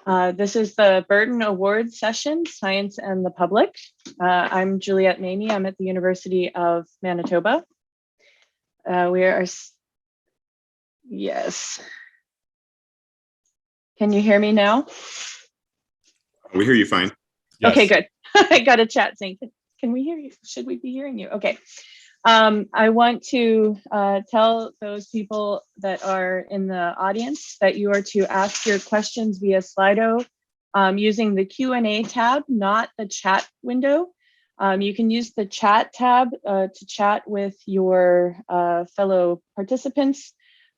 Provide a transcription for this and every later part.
This is the Burton Award session, Science and the Public. I'm Juliette Mamie. I'm at the University of Manitoba. Yes. Can you hear me now? We hear you fine. Yes. Okay, good. I got a chat saying, can we hear you? Should we be hearing you? Okay. I want to tell those people that are in the audience that you are to ask your questions via Slido using the Q&A tab, not the chat window. You can use the chat tab to chat with your fellow participants.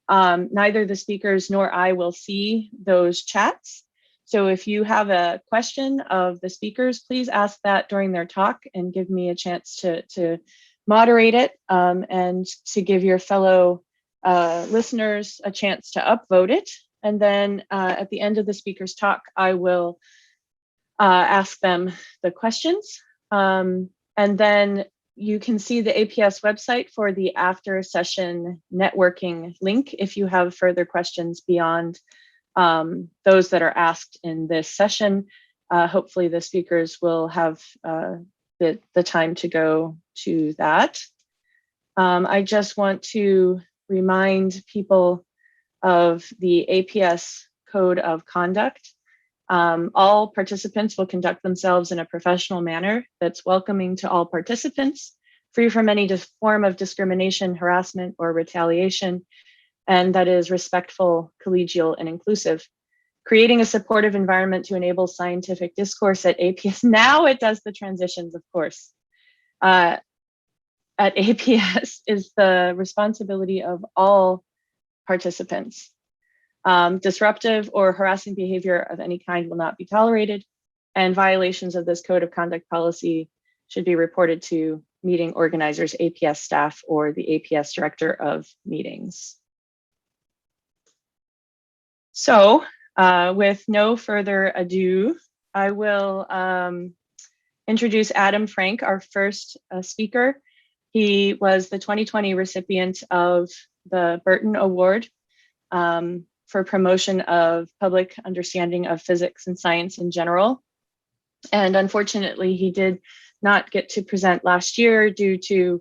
Neither the speakers nor I will see those chats. So if you have a question of the speakers, please ask that during their talk and give me a chance to moderate it and to give your fellow listeners a chance to upvote it. And then at the end of the speaker's talk, I will ask them the questions. And then you can see the APS website for the after session networking link if you have further questions beyond those that are asked in this session. Hopefully the speakers will have the time to go to that. I just want to remind people of the APS Code of Conduct. All participants will conduct themselves in a professional manner that's welcoming to all participants, free from any form of discrimination, harassment, or retaliation, and that is respectful, collegial, and inclusive. Creating a supportive environment to enable scientific discourse at APS. Now it does the transitions, of course. At APS is the responsibility of all participants. Disruptive or harassing behavior of any kind will not be tolerated, and violations of this code of conduct policy should be reported to meeting organizers, APS staff, or the APS director of meetings. So with no further ado, I will introduce Adam Frank, our first speaker. He was the 2020 recipient of the Burton Award for promotion of public understanding of physics and science in general. And unfortunately, he did not get to present last year due to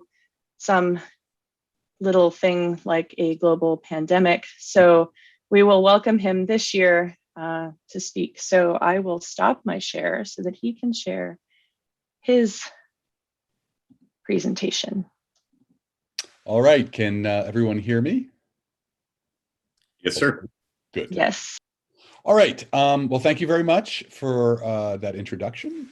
some little thing like a global pandemic. So we will welcome him this year to speak. So I will stop my share so that he can share his presentation. All right, can everyone hear me? Yes, sir. Good. Yes. All right. Well, thank you very much for that introduction.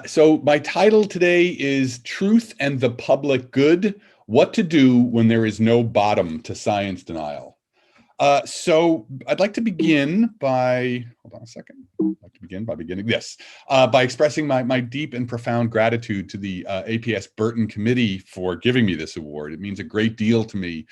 So my title today is Truth and the Public Good, What to Do When There Is No Bottom to Science Denial. So I'd like to begin by, hold on a second. I'd like to begin by beginning this, by expressing my deep and profound gratitude to the APS Burton Committee for giving me this award. It means a great deal to me.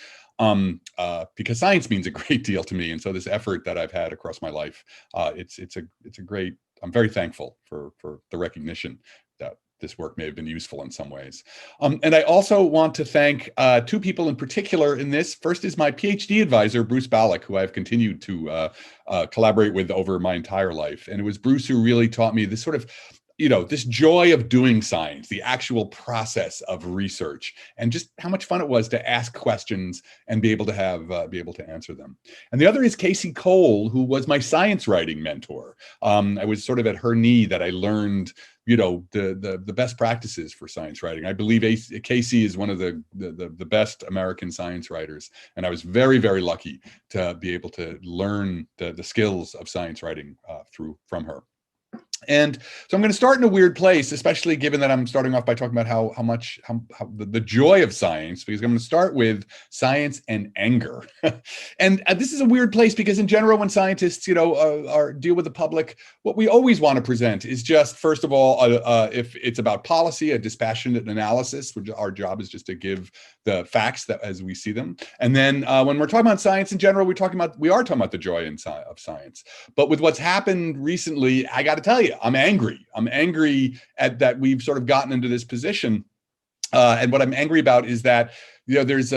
Because science means a great deal to me, and so this effort that I've had across my life, it's a great. I'm very thankful for the recognition that this work may have been useful in some ways. And I also want to thank two people in particular in this. First is my PhD advisor, Bruce Ballack, who I've continued to collaborate with over my entire life, and it was Bruce who really taught me this sort of, this joy of doing science, the actual process of research, and just how much fun it was to ask questions and be able to answer them. And the other is Casey Cole, who was my science writing mentor. I was sort of at her knee that I learned, the best practices for science writing. I believe Casey is one of the best American science writers, and I was very, very lucky to be able to learn the skills of science writing from her. And so I'm going to start in a weird place, especially given that I'm starting off by talking about how the joy of science, because I'm going to start with science and anger. And this is a weird place because in general, when scientists, deal with the public, what we always want to present is just, first of all, if it's about policy, a dispassionate analysis, which our job is just to give the facts that as we see them. And then when we're talking about science in general, we are talking about the joy of science. But with what's happened recently, I got to tell you, I'm angry. I'm angry at that we've sort of gotten into this position. And what I'm angry about is that, there's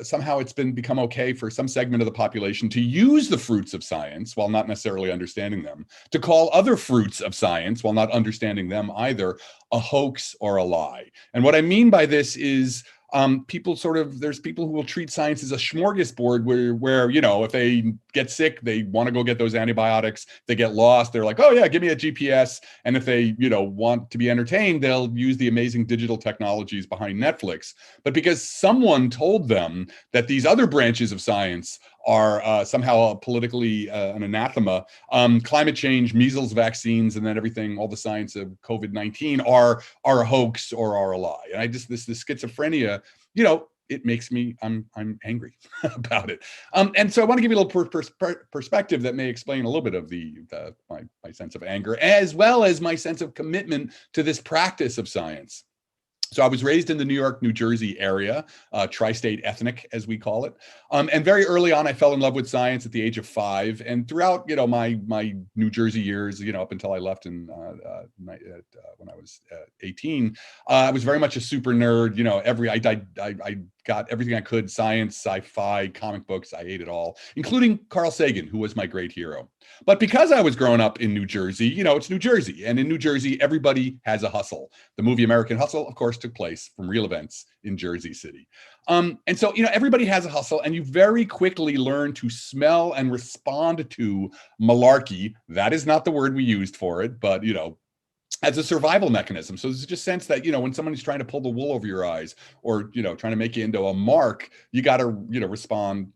somehow it's become okay for some segment of the population to use the fruits of science while not necessarily understanding them, to call other fruits of science while not understanding them either a hoax or a lie. And what I mean by this is there's people who will treat science as a smorgasbord where, if they get sick, they want to go get those antibiotics, they get lost, they're like, oh yeah, give me a GPS. And if they, want to be entertained, they'll use the amazing digital technologies behind Netflix. But because someone told them that these other branches of science are somehow politically an anathema, climate change, measles vaccines, and then everything, all the science of COVID-19 are a hoax or are a lie. And this schizophrenia, it makes me, I'm angry about it. And so I want to give you a little perspective that may explain a little bit of my sense of anger, as well as my sense of commitment to this practice of science. So I was raised in the New York, New Jersey area, tri-state ethnic, as we call it. And very early on, I fell in love with science at the age of 5. And throughout, my New Jersey years, up until I left when I was 18, I was very much a super nerd. I got everything I could: science, sci-fi, comic books. I ate it all, including Carl Sagan, who was my great hero. But because I was growing up in New Jersey, it's New Jersey. And in New Jersey, everybody has a hustle. The movie American Hustle, of course, took place from real events in Jersey City. And so, everybody has a hustle, and you very quickly learn to smell and respond to malarkey. That is not the word we used for it, but, as a survival mechanism. So there's just a sense that, when somebody's trying to pull the wool over your eyes or, trying to make you into a mark, you got to, respond,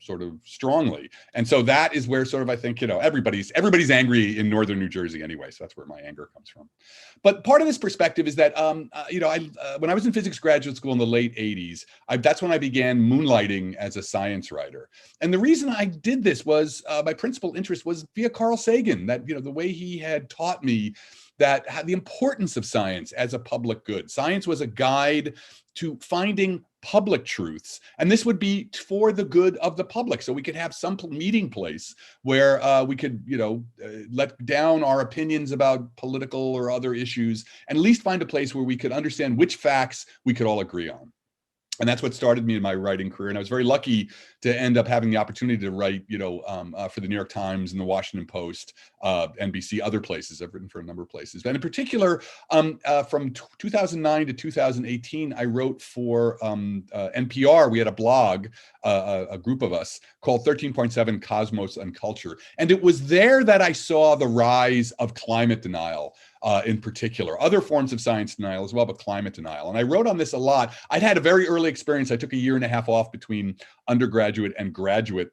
sort of strongly. And so that is where sort of, I think, everybody's angry in Northern New Jersey anyway. So that's where my anger comes from. But part of this perspective is that, when I was in physics graduate school in the late 80s, that's when I began moonlighting as a science writer. And the reason I did this was my principal interest was via Carl Sagan, that, the way he had taught me that the importance of science as a public good. Science was a guide to finding public truths, and this would be for the good of the public. So we could have some meeting place where we could, let down our opinions about political or other issues, and at least find a place where we could understand which facts we could all agree on. And that's what started me in my writing career. And I was very lucky to end up having the opportunity to write, for the New York Times and the Washington Post, NBC, other places. I've written for a number of places. And in particular, from 2009 to 2018, I wrote for NPR. We had a blog, a group of us, called 13.7 Cosmos and Culture. And it was there that I saw the rise of climate denial. In particular, other forms of science denial as well, but climate denial. And I wrote on this a lot. I'd had a very early experience. I took a year and a half off between undergraduate and graduate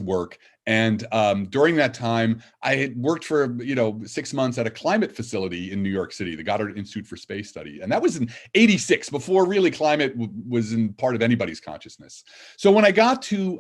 work. And during that time, I had worked for 6 months at a climate facility in New York City, the Goddard Institute for Space Study. And that was in '86, before really climate was in part of anybody's consciousness. So when I got to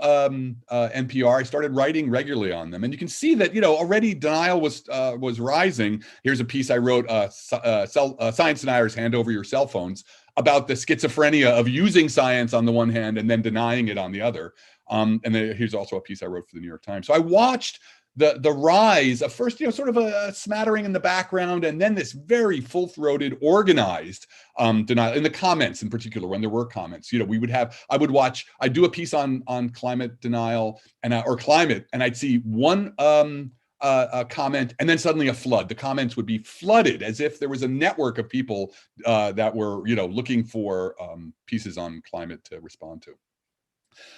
NPR, I started writing regularly on them. And you can see that, already denial was rising. Here's a piece I wrote, Science Deniers Hand Over Your Cell Phones, about the schizophrenia of using science on the one hand and then denying it on the other. And then here's also a piece I wrote for the New York Times. So I watched the rise of first, sort of a smattering in the background, and then this very full-throated, organized denial in the comments, in particular, when there were comments. I'd do a piece on climate denial or climate, and I'd see one a comment, and then suddenly a flood. The comments would be flooded, as if there was a network of people that were, looking for pieces on climate to respond to.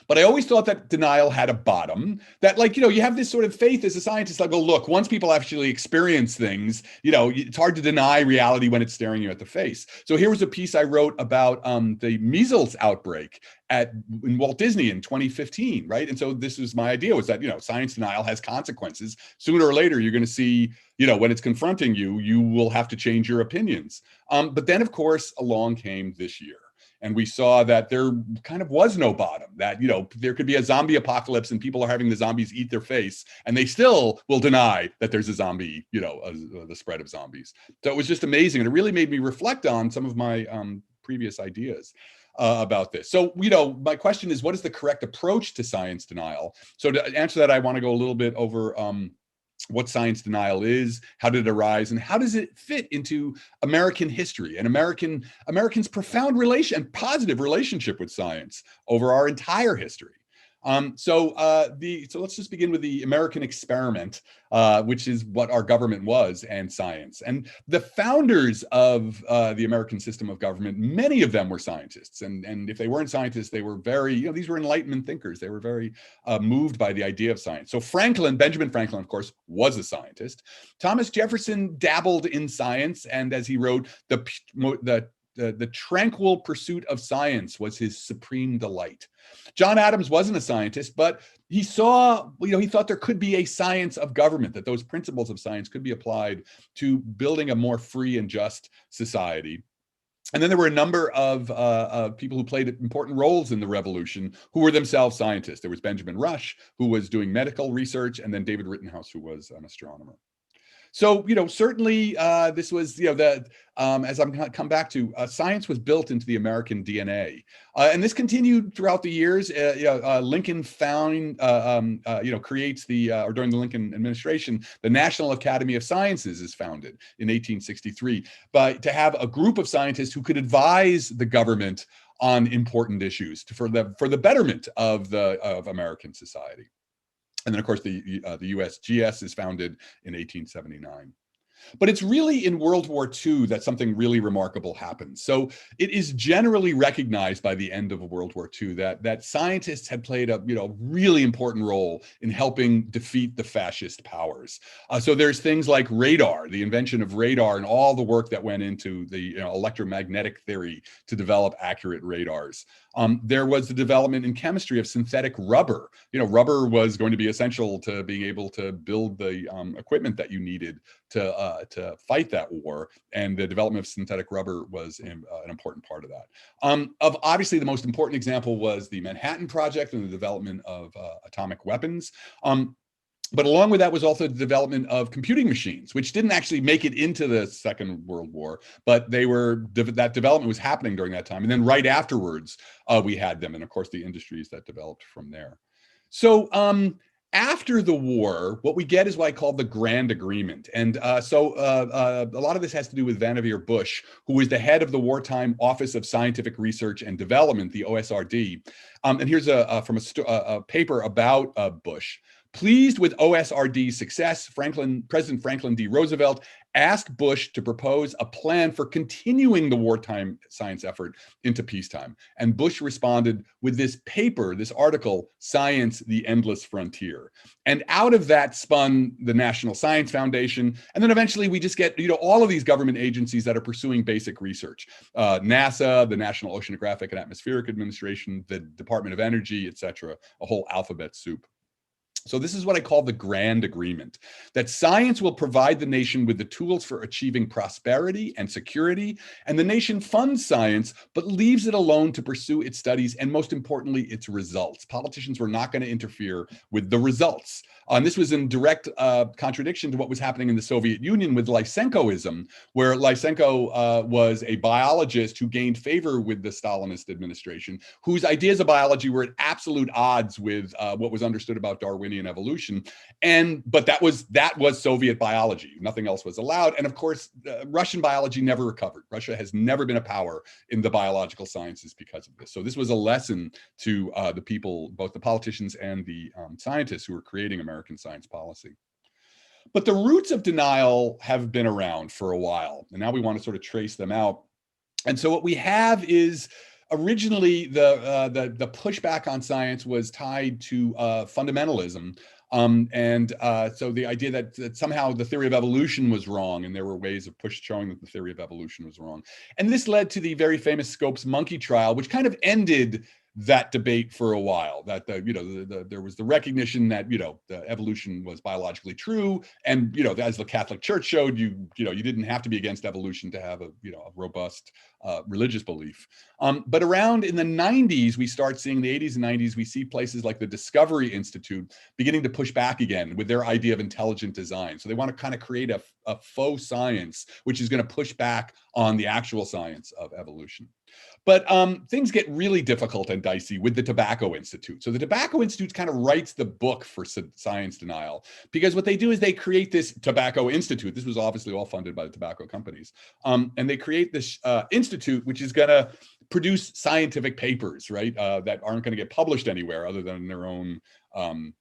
But I always thought that denial had a bottom, that you have this sort of faith as a scientist, like, oh, look, once people actually experience things, it's hard to deny reality when it's staring you at the face. So here was a piece I wrote about the measles outbreak in Walt Disney in 2015, right? And so this was my idea, was that, science denial has consequences. Sooner or later, you're going to see, when it's confronting you, you will have to change your opinions. But then, of course, along came this year. And we saw that there kind of was no bottom, that, there could be a zombie apocalypse and people are having the zombies eat their face, and they still will deny that there's a zombie, the spread of zombies. So it was just amazing. And it really made me reflect on some of my previous ideas about this. So, my question is, what is the correct approach to science denial? So to answer that, I want to go a little bit over what science denial is, how did it arise, and how does it fit into American history and Americans' profound and positive relationship with science over our entire history. So let's just begin with the American experiment, which is what our government was, and science. And the founders of the American system of government, many of them were scientists. And if they weren't scientists, they were very, these were Enlightenment thinkers. They were very moved by the idea of science. So Benjamin Franklin, of course, was a scientist. Thomas Jefferson dabbled in science, and as he wrote, the tranquil pursuit of science was his supreme delight. John Adams wasn't a scientist, but he saw, he thought there could be a science of government, that those principles of science could be applied to building a more free and just society. And then there were a number of people who played important roles in the revolution who were themselves scientists. There was Benjamin Rush, who was doing medical research, and then David Rittenhouse, who was an astronomer. So, certainly this was, as I'm going to come back to, science was built into the American DNA. And this continued throughout the years. Lincoln creates or during the Lincoln administration, the National Academy of Sciences is founded in 1863, to have a group of scientists who could advise the government on important issues for the betterment of American society. And then, of course, the USGS is founded in 1879. But it's really in World War II that something really remarkable happens. So it is generally recognized by the end of World War II that scientists had played a really important role in helping defeat the fascist powers. So there's things like radar, the invention of radar, and all the work that went into the electromagnetic theory to develop accurate radars. There was the development in chemistry of synthetic rubber. Rubber was going to be essential to being able to build the equipment that you needed to fight that war, and the development of synthetic rubber was an important part of that. Obviously, the most important example was the Manhattan Project and the development of atomic weapons. But along with that was also the development of computing machines, which didn't actually make it into the Second World War, but that development was happening during that time. And then right afterwards, we had them, and of course the industries that developed from there. So after the war, what we get is what I call the Grand Agreement. And a lot of this has to do with Vannevar Bush, who was the head of the Wartime Office of Scientific Research and Development, the OSRD. And here's from a paper about Bush. Pleased with OSRD's success, President Franklin D. Roosevelt asked Bush to propose a plan for continuing the wartime science effort into peacetime. And Bush responded with this paper, this article, Science, the Endless Frontier. And out of that spun the National Science Foundation. And then eventually we just get, all of these government agencies that are pursuing basic research. NASA, the National Oceanographic and Atmospheric Administration, the Department of Energy, et cetera, a whole alphabet soup. So this is what I call the Grand Agreement, that science will provide the nation with the tools for achieving prosperity and security, and the nation funds science, but leaves it alone to pursue its studies and, most importantly, its results. Politicians were not going to interfere with the results. And this was in direct contradiction to what was happening in the Soviet Union with Lysenkoism, where Lysenko was a biologist who gained favor with the Stalinist administration, whose ideas of biology were at absolute odds with what was understood about Darwinian evolution. But that was Soviet biology. Nothing else was allowed. And of course, Russian biology never recovered. Russia has never been a power in the biological sciences because of this. So this was a lesson to the people, both the politicians and the scientists who were creating American science policy. But the roots of denial have been around for a while, and now we want to sort of trace them out. And so what we have is, originally, the pushback on science was tied to fundamentalism. So the idea that somehow the theory of evolution was wrong, and there were ways of showing that the theory of evolution was wrong. And this led to the very famous Scopes monkey trial, which kind of ended that debate for a while, that there was the recognition that the evolution was biologically true, and as the Catholic Church showed, you didn't have to be against evolution to have a robust religious belief. But around in the 90s, we start seeing, the 80s and 90s, we see places like the Discovery Institute beginning to push back again with their idea of intelligent design. So they want to kind of create a faux science, which is going to push back on the actual science of evolution. But things get really difficult and dicey with the Tobacco Institute. So the Tobacco Institute kind of writes the book for science denial, because what they do is they create this Tobacco Institute. This was obviously all funded by the tobacco companies. And they create this institute, which is going to produce scientific papers, right, that aren't going to get published anywhere other than in their own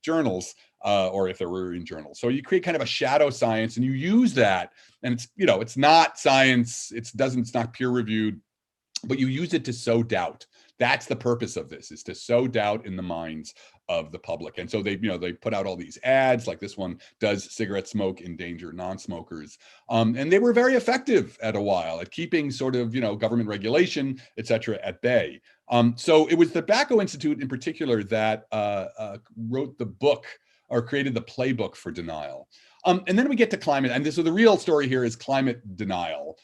journals, or if they were in journals. So you create kind of a shadow science, and you use that. And it's, you know, it's not science. It's not peer reviewed, but you use it to sow doubt. That's the purpose of this, is to sow doubt in the minds of the public. And so they put out all these ads, like this one, does cigarette smoke endanger non-smokers? And they were very effective at a while at keeping sort of, government regulation, et cetera, at bay. So it was the Tobacco Institute in particular that wrote the book, or created the playbook for denial. And then we get to climate. And so the real story here is climate denial,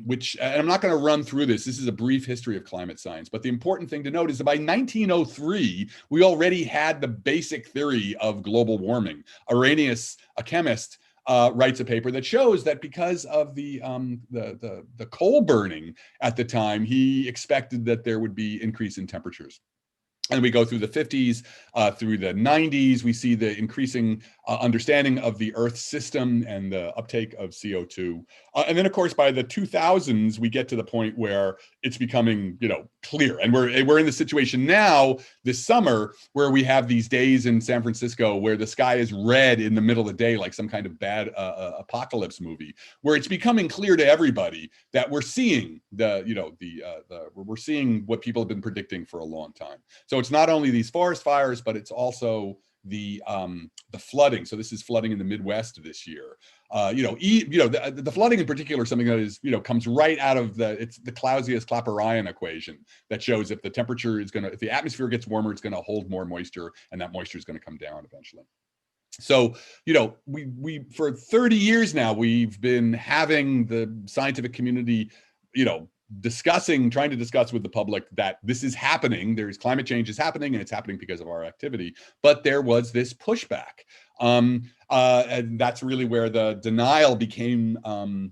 which, and I'm not going to run through this. This is a brief history of climate science. But the important thing to note is that by 1903, we already had the basic theory of global warming. Arrhenius, a chemist, writes a paper that shows that because of the coal burning at the time, he expected that there would be increase in temperatures. And we go through the 50s, through the 90s, we see the increasing understanding of the Earth system and the uptake of CO2. And then, of course, by the 2000s, we get to the point where it's becoming, clear. And we're in the situation now this summer where we have these days in San Francisco where the sky is red in the middle of the day, like some kind of bad apocalypse movie, where it's becoming clear to everybody that we're seeing we're seeing what people have been predicting for a long time. So it's not only these forest fires, but it's also the flooding. So this is flooding in the Midwest this year. The flooding in particular is something that is, comes right out of it's the Clausius-Clapeyron equation that shows if the temperature is if the atmosphere gets warmer, it's going to hold more moisture, and that moisture is going to come down eventually. So, we for 30 years now, we've been having the scientific community, trying to discuss with the public that this is happening. There's climate change is happening, and it's happening because of our activity. But there was this pushback. And that's really where the denial became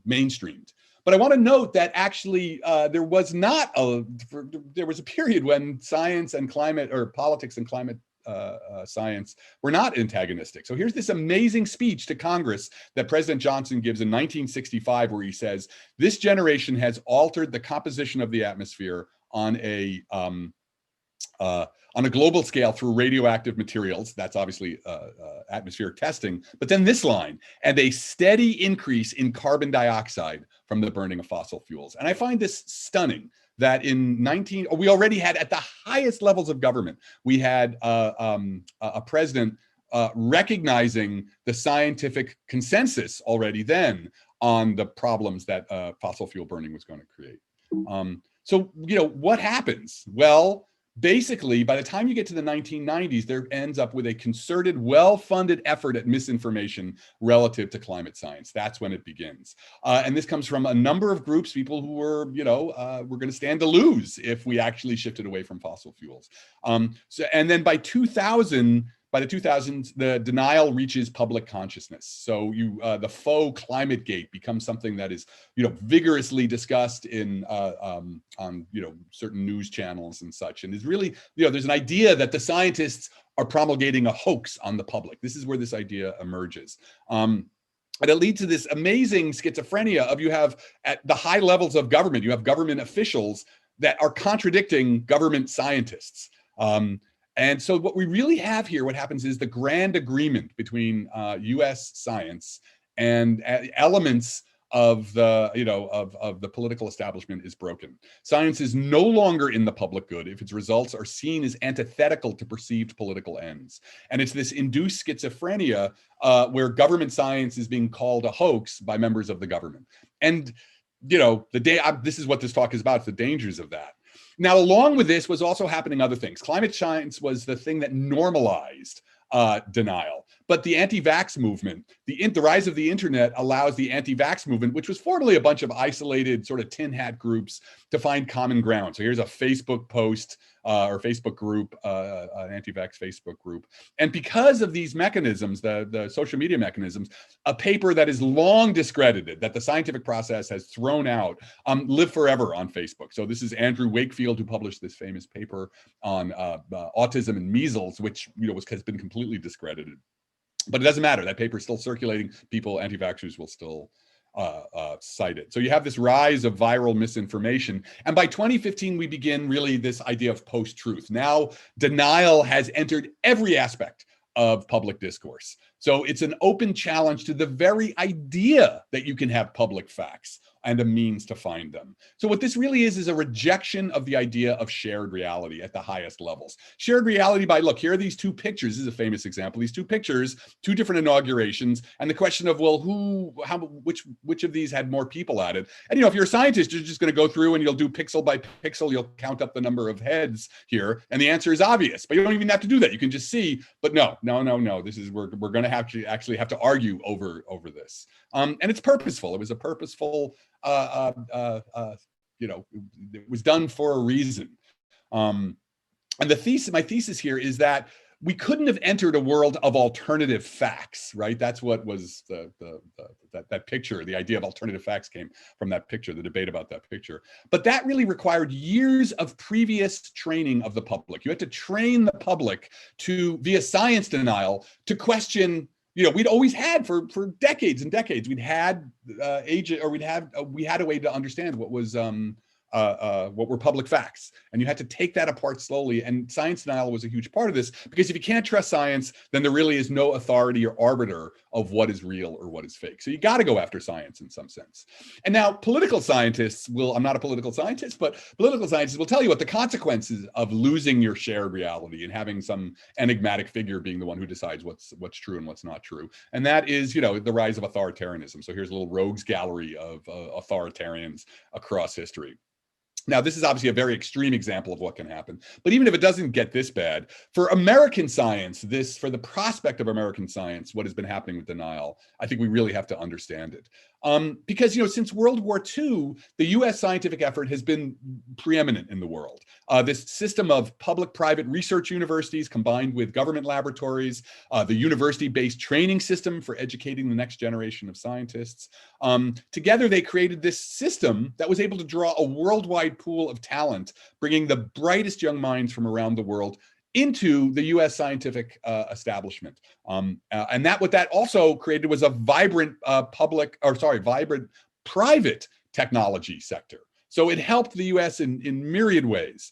mainstreamed. But I want to note that actually there was a period when science and climate, or politics and climate science, were not antagonistic. So here's this amazing speech to Congress that President Johnson gives in 1965, where he says, "This generation has altered the composition of the atmosphere on a global scale through radioactive materials." That's obviously atmospheric testing. But then this line, "and a steady increase in carbon dioxide from the burning of fossil fuels." And I find this stunning, that we already had, at the highest levels of government, we had a president recognizing the scientific consensus already then on the problems that fossil fuel burning was going to create. So what happens? Well, basically, by the time you get to the 1990s, there ends up with a concerted, well-funded effort at misinformation relative to climate science. That's when it begins. And this comes from a number of groups, people who were, we're going to stand to lose if we actually shifted away from fossil fuels. And then by the 2000s, the denial reaches public consciousness. So the faux climate gate becomes something that is, vigorously discussed on certain news channels and such. And is really, there's an idea that the scientists are promulgating a hoax on the public. This is where this idea emerges. And it leads to this amazing schizophrenia of, you have at the high levels of government, you have government officials that are contradicting government scientists. And so what we really have here, what happens is the grand agreement between U.S. science and elements of the, of the political establishment is broken. Science is no longer in the public good if its results are seen as antithetical to perceived political ends. And it's this induced schizophrenia where government science is being called a hoax by members of the government. And, this is what this talk is about, the dangers of that. Now, along with this was also happening other things. Climate science was the thing that normalized denial. But the anti-vax movement, the rise of the internet allows the anti-vax movement, which was formerly a bunch of isolated sort of tin hat groups, to find common ground. So here's a Facebook post or Facebook group, an Antivaxx Facebook group. And because of these mechanisms, the social media mechanisms, a paper that is long discredited, that the scientific process has thrown out, live forever on Facebook. So this is Andrew Wakefield, who published this famous paper on autism and measles, which has been completely discredited. But it doesn't matter. That paper is still circulating. People, anti-vaxxers, will still cite it. So you have this rise of viral misinformation. And by 2015, we begin really this idea of post-truth. Now, denial has entered every aspect of public discourse. So it's an open challenge to the very idea that you can have public facts and a means to find them. So what this really is a rejection of the idea of shared reality at the highest levels. Shared reality by, look, here are these two pictures. This is a famous example. These two pictures, two different inaugurations, and the question of, well, which of these had more people at it? And if you're a scientist, you're just going to go through and you'll do pixel by pixel. You'll count up the number of heads here, and the answer is obvious. But you don't even have to do that. You can just see. But no. This is we're going to have to actually have to argue over this. And it's purposeful. It was a purposeful. It was done for a reason. And my thesis here is that we couldn't have entered a world of alternative facts, right? That's what was that picture. The idea of alternative facts came from that picture, the debate about that picture. But that really required years of previous training of the public. You had to train the public via science denial, to question. We'd always had for decades and decades. We had a way to understand what were public facts, and you had to take that apart slowly. And science denial was a huge part of this, because if you can't trust science, then there really is no authority or arbiter of what is real or what is fake. So you got to go after science in some sense. And now political scientists I'm not a political scientist, but political scientists will tell you what the consequences of losing your shared reality and having some enigmatic figure being the one who decides what's true and what's not true. And that is, the rise of authoritarianism. So here's a little rogues gallery of authoritarians across history. Now, this is obviously a very extreme example of what can happen. But even if it doesn't get this bad, for American science, for the prospect of American science, what has been happening with denial, I think we really have to understand it. Because, since World War II, the US scientific effort has been preeminent in the world. This system of public-private research universities combined with government laboratories, the university-based training system for educating the next generation of scientists. Together, they created this system that was able to draw a worldwide pool of talent, bringing the brightest young minds from around the world into the US scientific establishment. And what that also created was a vibrant vibrant private technology sector. So it helped the US in myriad ways.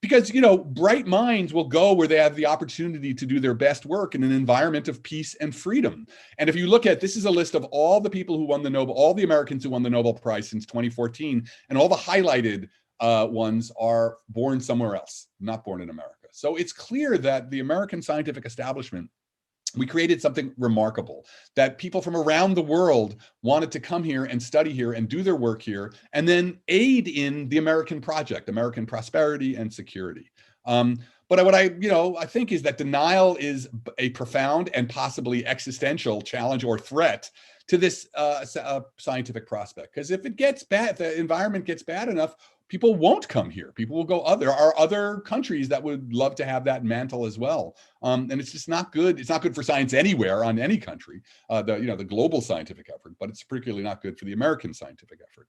Because, bright minds will go where they have the opportunity to do their best work in an environment of peace and freedom. And if you look at, this is a list of all the people who won all the Americans who won the Nobel Prize since 2014, and all the highlighted ones are born somewhere else, not born in America. So it's clear that the American scientific establishment, we created something remarkable, that people from around the world wanted to come here and study here and do their work here, and then aid in the American project, American prosperity and security. But what I think is that denial is a profound and possibly existential challenge or threat to this scientific prospect. Because if it gets bad, if the environment gets bad enough, people won't come here. People will go there are other countries that would love to have that mantle as well. And it's just not good. It's not good for science anywhere on any country, the global scientific effort, but it's particularly not good for the American scientific effort.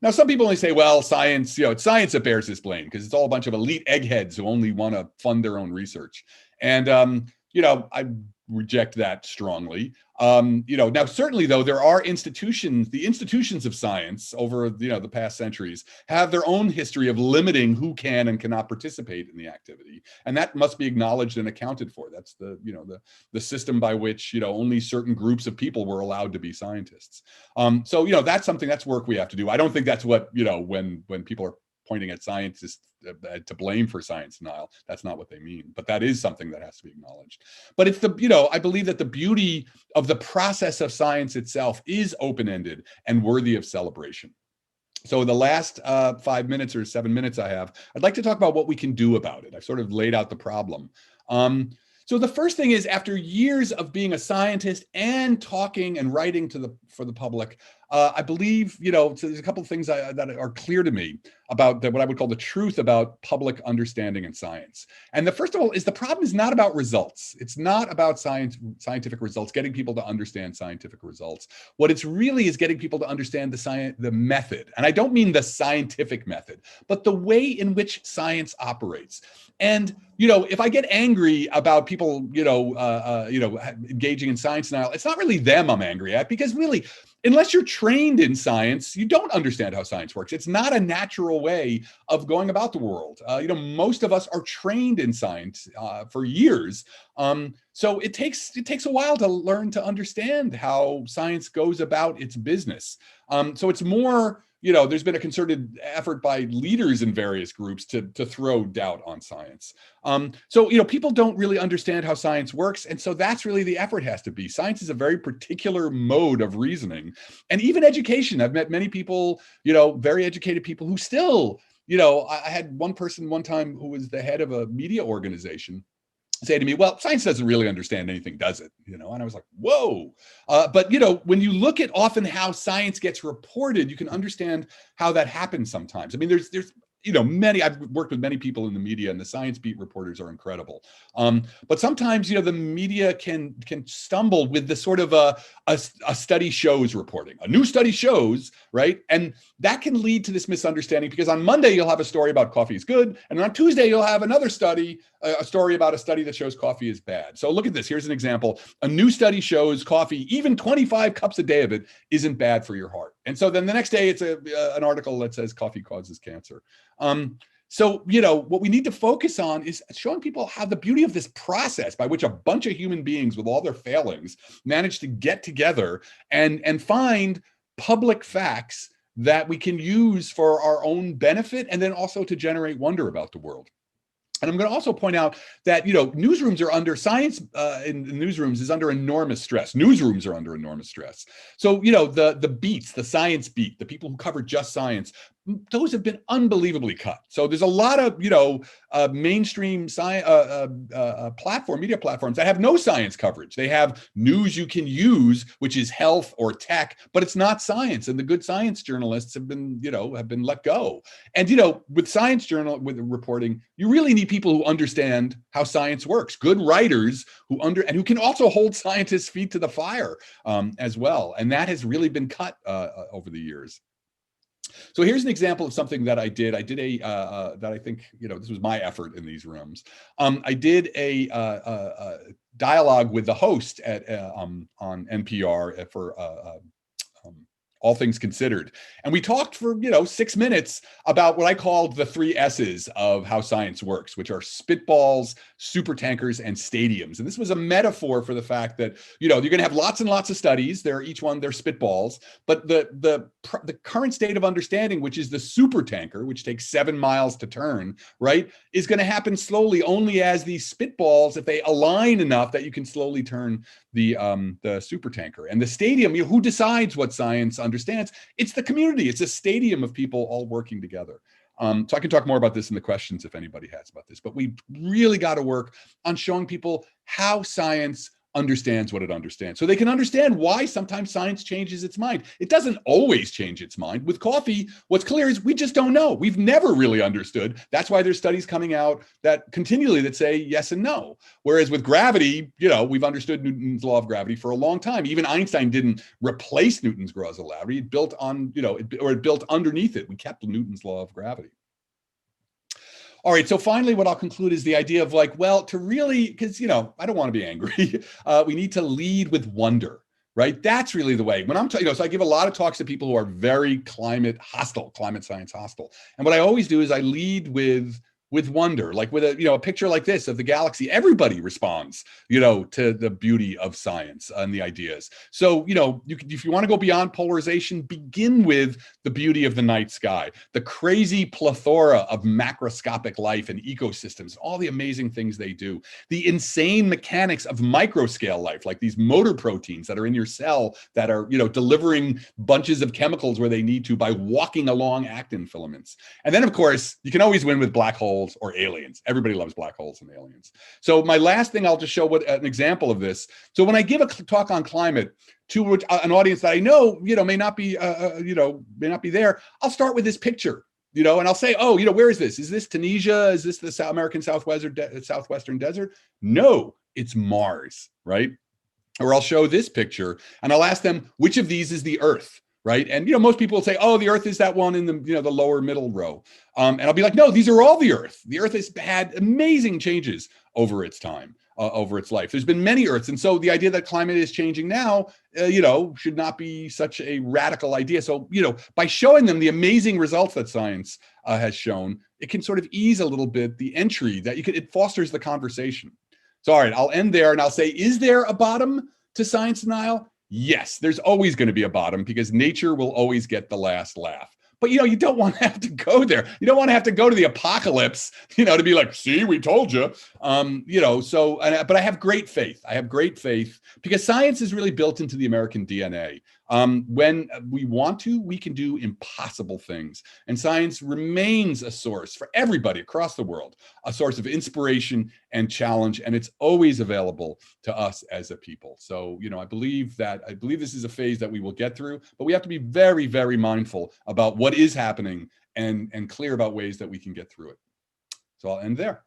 Now, some people only say, well, science, it's science that bears this blame because it's all a bunch of elite eggheads who only want to fund their own research. And, I reject that strongly. Now, certainly, though, there are institutions, the institutions of science over, the past centuries have their own history of limiting who can and cannot participate in the activity. And that must be acknowledged and accounted for. That's the system by which, only certain groups of people were allowed to be scientists. That's work we have to do. I don't think that's what, when people are pointing at scientists to blame for science denial, that's not what they mean, but that is something that has to be acknowledged. But it's I believe that the beauty of the process of science itself is open-ended and worthy of celebration. So the last 5 minutes or 7 minutes I have, I'd like to talk about what we can do about it. I've sort of laid out the problem. So the first thing is, after years of being a scientist and talking and writing to the for the public, I believe, so there's a couple of things that are clear to me about what I would call the truth about public understanding in science. And the first of all is the problem is not about results. It's not about scientific results, getting people to understand scientific results. What it's really is getting people to understand the method. And I don't mean the scientific method, but the way in which science operates. And if I get angry about people, engaging in science denial, it's not really them I'm angry at, because really, unless you're trained in science, you don't understand how science works. It's not a natural way of going about the world. Most of us are trained in science for years. So it takes a while to learn to understand how science goes about its business. So it's more, there's been a concerted effort by leaders in various groups to throw doubt on science. So people don't really understand how science works. And so that's really the effort has to be. Science is a very particular mode of reasoning. And even education, I've met many people, very educated people who still, I had one person one time who was the head of a media organization say to me, well, science doesn't really understand anything, does it? And I was like, whoa. But when you look at often how science gets reported, you can understand how that happens sometimes. I mean, there's I've worked with many people in the media, and the science beat reporters are incredible. But sometimes, the media can stumble with the sort of a study shows reporting. A new study shows, right? And that can lead to this misunderstanding, because on Monday, you'll have a story about coffee is good. And on Tuesday, you'll have another study, a story about a study that shows coffee is bad. So look at this. Here's an example. A new study shows coffee, even 25 cups a day of it, isn't bad for your heart. And so then the next day, it's an article that says coffee causes cancer. So, what we need to focus on is showing people how the beauty of this process by which a bunch of human beings with all their failings manage to get together and find public facts that we can use for our own benefit, and then also to generate wonder about the world. And I'm going to also point out that, newsrooms are under science in newsrooms is under enormous stress. Newsrooms are under enormous stress. So, the beats, the science beat, the people who cover just science, those have been unbelievably cut. So there's a lot of, mainstream media platforms that have no science coverage. They have news you can use, which is health or tech, but it's not science. And the good science journalists have been let go. And, with with reporting, you really need people who understand how science works, good writers who can also hold scientists' feet to the fire as well. And that has really been cut over the years. So here's an example of something that I did. I did that I think, this was my effort in these rooms. I did a dialogue with the host on NPR for All Things Considered. And we talked for, 6 minutes about what I called the 3 S's of how science works, which are spitballs, super tankers, and stadiums. And this was a metaphor for the fact that, you're going to have lots and lots of studies. They're spitballs, but the current state of understanding, which is the super tanker, which takes 7 miles to turn, right, is going to happen slowly only as these spitballs, if they align enough that you can slowly turn the super tanker. And the stadium, who decides what science understands? It's the community. It's a stadium of people all working together. So I can talk more about this in the questions if anybody has about this, but we really got to work on showing people how science understands what it understands, so they can understand why sometimes science changes its mind. It doesn't always change its mind. With coffee, what's clear is we just don't know. We've never really understood. That's why there's studies coming out that continually say yes and no. Whereas with gravity, we've understood Newton's law of gravity for a long time. Even Einstein didn't replace Newton's law of gravity. It built on, it built underneath it. We kept Newton's law of gravity. All right, so finally, what I'll conclude is the idea of to really, because, I don't want to be angry. We need to lead with wonder, right? That's really the way. When I'm so I give a lot of talks to people who are very climate science hostile. And what I always do is I lead with wonder, like with a picture like this of the galaxy. Everybody responds, to the beauty of science and the ideas. So, if you want to go beyond polarization, begin with the beauty of the night sky, the crazy plethora of macroscopic life and ecosystems, all the amazing things they do, the insane mechanics of microscale life, like these motor proteins that are in your cell that are, delivering bunches of chemicals where they need to by walking along actin filaments. And then, of course, you can always win with black holes holes or aliens. Everybody loves black holes and aliens. So my last thing, I'll just show what an example of this. So when I give a talk on climate to an audience that I know, may not be, may not be there, I'll start with this picture, and I'll say, oh, where is this? Is this Tunisia? Is this the South American Southwestern desert? No, it's Mars, right? Or I'll show this picture and I'll ask them, which of these is the Earth? Right. And, most people will say, oh, the Earth is that one in the, the lower middle row. And I'll be like, no, these are all the Earth. The Earth has had amazing changes over its time, over its life. There's been many Earths. And so the idea that climate is changing now, should not be such a radical idea. So, by showing them the amazing results that science has shown, it can sort of ease a little bit the entry that it fosters the conversation. So, all right, I'll end there and I'll say, is there a bottom to science denial? Yes, there's always going to be a bottom because nature will always get the last laugh. But, you don't want to have to go there. You don't want to have to go to the apocalypse, to be like, see, we told you, but I have great faith. I have great faith because science is really built into the American DNA. When we want to, we can do impossible things. And science remains a source for everybody across the world, a source of inspiration and challenge. And it's always available to us as a people. So, I believe this is a phase that we will get through, but we have to be very, very mindful about what is happening and clear about ways that we can get through it. So I'll end there.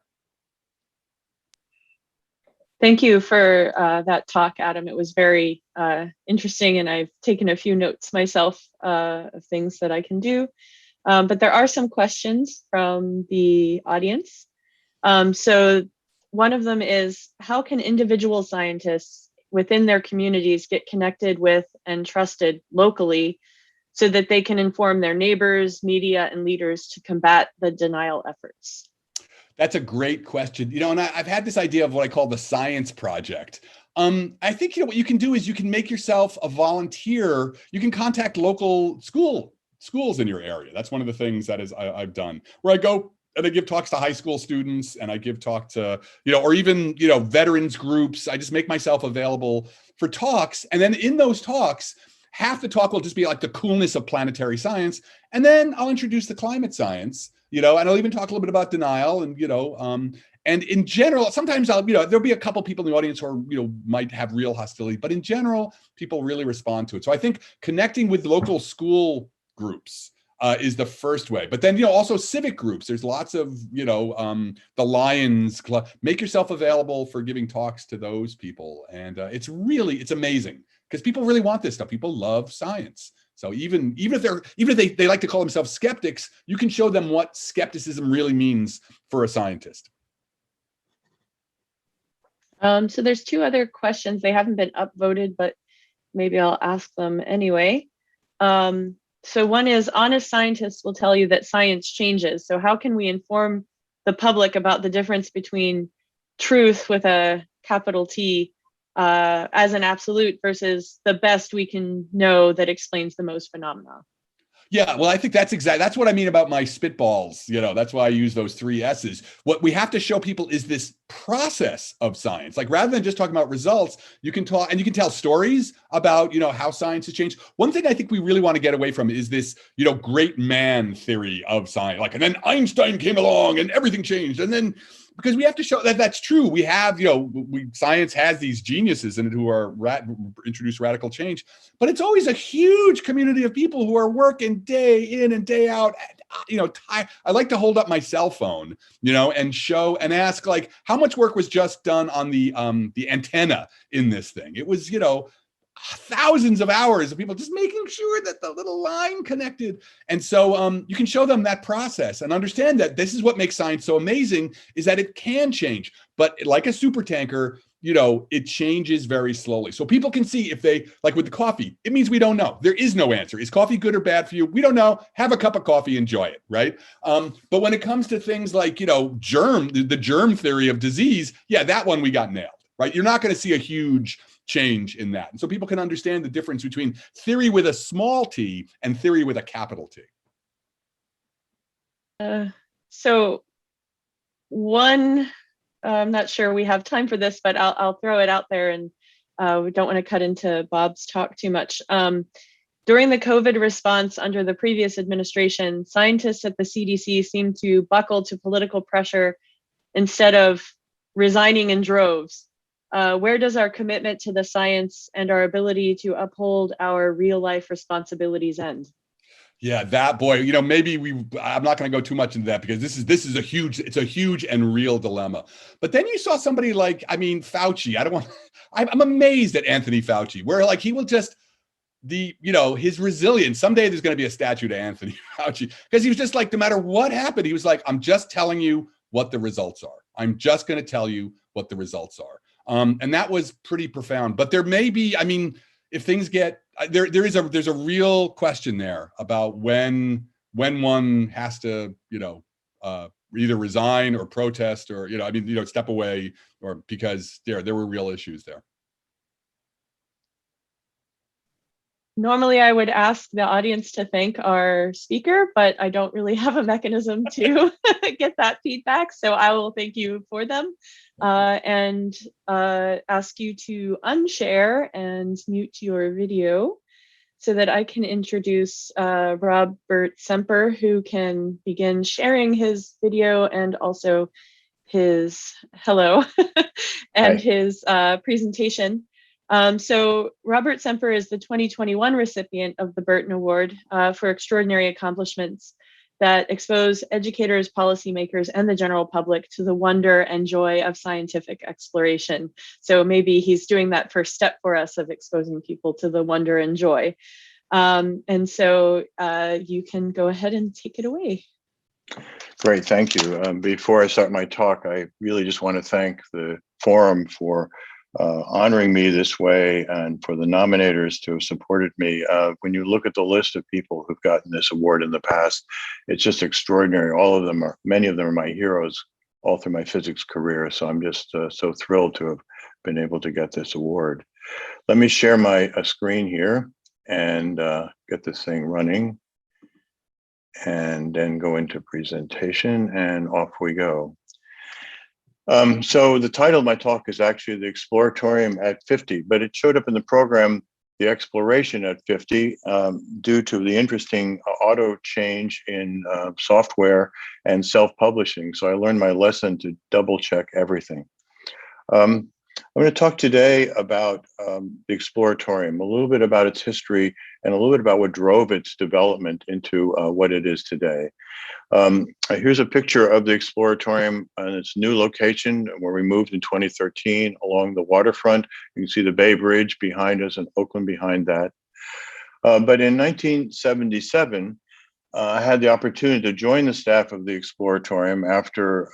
Thank you for that talk, Adam. It was very interesting, and I've taken a few notes myself of things that I can do. But there are some questions from the audience. So one of them is, how can individual scientists within their communities get connected with and trusted locally so that they can inform their neighbors, media, and leaders to combat the denial efforts? That's a great question. And I've had this idea of what I call the science project. I think, what you can do is you can make yourself a volunteer. You can contact local schools in your area. That's one of the things that I've done, where I go and I give talks to high school students and I give talk to, or even, veterans groups. I just make myself available for talks. And then in those talks, half the talk will just be like the coolness of planetary science. And then I'll introduce the climate science, and I'll even talk a little bit about denial and in general, sometimes there'll be a couple people in the audience who are, might have real hostility, but in general, people really respond to it. So I think connecting with local school groups is the first way. But then, also civic groups. There's lots of, the Lions Club. Make yourself available for giving talks to those people. And it's amazing because people really want this stuff. People love science. So even if they like to call themselves skeptics, you can show them what skepticism really means for a scientist. So there's two other questions. They haven't been upvoted, but maybe I'll ask them anyway. So one is, honest scientists will tell you that science changes. So how can we inform the public about the difference between truth with a capital T as an absolute versus the best we can know that explains the most phenomena? Yeah, well, I think that's what I mean about my spitballs. That's why I use those 3 S's. What we have to show people is this process of science. Like, rather than just talking about results, you can talk and you can tell stories about, how science has changed. One thing I think we really want to get away from is this, great man theory of science. Like, and then Einstein came along and everything changed. And then, because we have to show that that's true. We have, science has these geniuses in it who are introduce radical change, but it's always a huge community of people who are working day in and day out. I like to hold up my cell phone, and show and ask, like, how much work was just done on the antenna in this thing? It was, thousands of hours of people just making sure that the little line connected. And so you can show them that process and understand that this is what makes science so amazing, is that it can change. But like a super tanker, it changes very slowly. So people can see, if they, like with the coffee, it means we don't know. There is no answer. Is coffee good or bad for you? We don't know. Have a cup of coffee, enjoy it, right? But when it comes to things like, the germ theory of disease, yeah, that one we got nailed, right? You're not going to see a huge change in that. And so people can understand the difference between theory with a small t and theory with a capital T. So one, I'm not sure we have time for this, but I'll throw it out there, and we don't want to cut into Bob's talk too much. During the COVID response under the previous administration, scientists at the CDC seemed to buckle to political pressure instead of resigning in droves. Where does our commitment to the science and our ability to uphold our real life responsibilities end? Yeah, that boy, maybe I'm not going to go too much into that because it's a huge and real dilemma. But then you saw somebody like, Fauci. I'm amazed at Anthony Fauci, where like he will just his resilience. Someday there's going to be a statue to Anthony Fauci because he was just like, no matter what happened, he was like, I'm just telling you what the results are. I'm just going to tell you what the results are. And that was pretty profound. But there may be, if things get there's a real question there about when one has to either resign or protest or step away, or because there were real issues there. Normally, I would ask the audience to thank our speaker, but I don't really have a mechanism to get that feedback. So I will thank you for them and ask you to unshare and mute your video so that I can introduce Robert Semper, who can begin sharing his video and also his hello and his presentation. So Robert Semper is the 2021 recipient of the Burton Award for extraordinary accomplishments that expose educators, policymakers, and the general public to the wonder and joy of scientific exploration. So maybe he's doing that first step for us of exposing people to the wonder and joy. And so you can go ahead and take it away. Great, thank you. Before I start my talk, I really just want to thank the forum for honoring me this way and for the nominators to have supported me. When you look at the list of people who've gotten this award in the past, it's just extraordinary. Many of them are my heroes all through my physics career. So I'm just so thrilled to have been able to get this award. Let me share my screen here and get this thing running, and then go into presentation, and off we go. So the title of my talk is actually the Exploratorium at 50, but it showed up in the program, the Exploration at 50, due to the interesting auto change in software and self-publishing. So I learned my lesson to double check everything. I'm going to talk today about the Exploratorium, a little bit about its history, and a little bit about what drove its development into what it is today. Here's a picture of the Exploratorium and its new location where we moved in 2013 along the waterfront. You can see the Bay Bridge behind us and Oakland behind that. But in 1977, I had the opportunity to join the staff of the Exploratorium after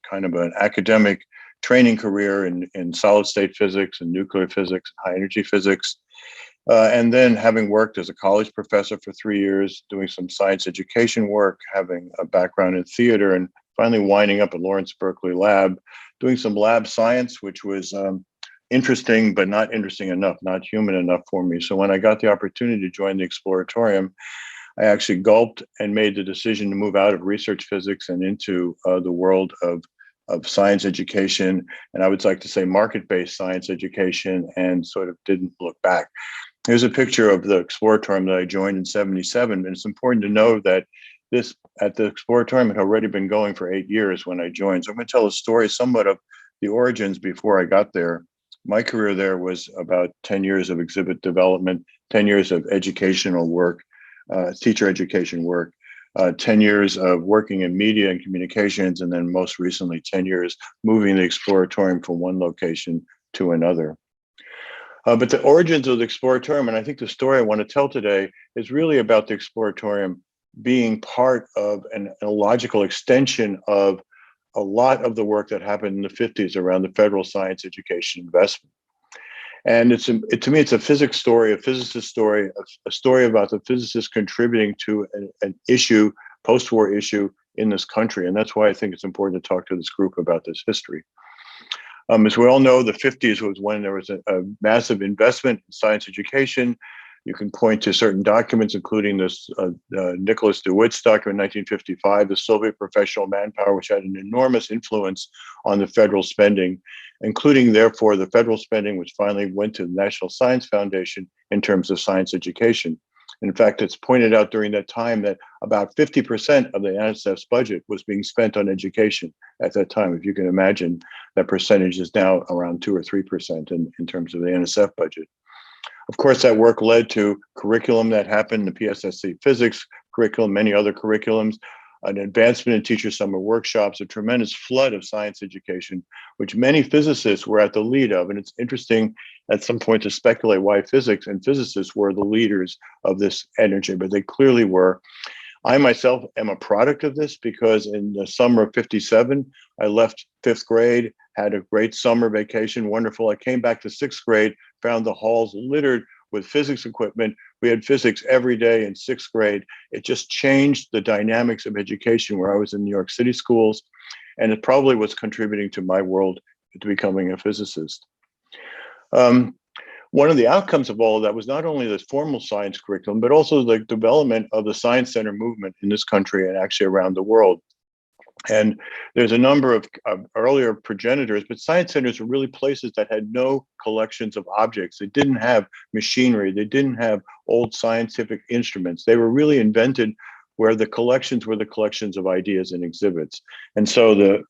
kind of an academic training career in solid state physics and nuclear physics, high energy physics. And then having worked as a college professor for 3 years, doing some science education work, having a background in theater, and finally winding up at Lawrence Berkeley Lab, doing some lab science, which was interesting, but not interesting enough, not human enough for me. So when I got the opportunity to join the Exploratorium, I actually gulped and made the decision to move out of research physics and into the world of science education, and I would like to say market-based science education, and sort of didn't look back. Here's a picture of the Exploratorium that I joined in '77, and it's important to know that this at the Exploratorium had already been going for 8 years when I joined. So I'm going to tell a story somewhat of the origins before I got there. My career there was about 10 years of exhibit development, 10 years of educational work, teacher education work, 10 years of working in media and communications, and then most recently 10 years moving the Exploratorium from one location to another. But the origins of the Exploratorium, and I think the story I want to tell today, is really about the Exploratorium being part of a logical extension of a lot of the work that happened in the 50s around the federal science education investment. And to me, it's a physics story, a physicist story, a story about the physicists contributing to an issue, post-war issue in this country. And that's why I think it's important to talk to this group about this history. As we all know, the 50s was when there was a massive investment in science education. You can point to certain documents, including this Nicholas DeWitt's document, 1955, the Soviet Professional Manpower, which had an enormous influence on the federal spending, including, therefore, the federal spending, which finally went to the National Science Foundation in terms of science education. In fact, it's pointed out during that time that about 50% of the NSF's budget was being spent on education at that time. If you can imagine, that percentage is now around 2 or 3% in terms of the NSF budget. Of course, that work led to curriculum that happened, the PSSC physics curriculum, many other curriculums, an advancement in teacher summer workshops, a tremendous flood of science education, which many physicists were at the lead of. And it's interesting at some point to speculate why physics and physicists were the leaders of this energy, but they clearly were. I myself am a product of this because in the summer of '57, I left 5th grade, had a great summer vacation, wonderful. I came back to 6th grade, found the halls littered with physics equipment. We had physics every day in 6th grade. It just changed the dynamics of education where I was in New York City schools. And it probably was contributing to my world to becoming a physicist. One of the outcomes of all of that was not only the formal science curriculum, but also the development of the Science Center movement in this country and actually around the world. And there's a number of earlier progenitors, but science centers were really places that had no collections of objects. They didn't have machinery. They didn't have old scientific instruments. They were really invented where the collections were the collections of ideas and exhibits. And so the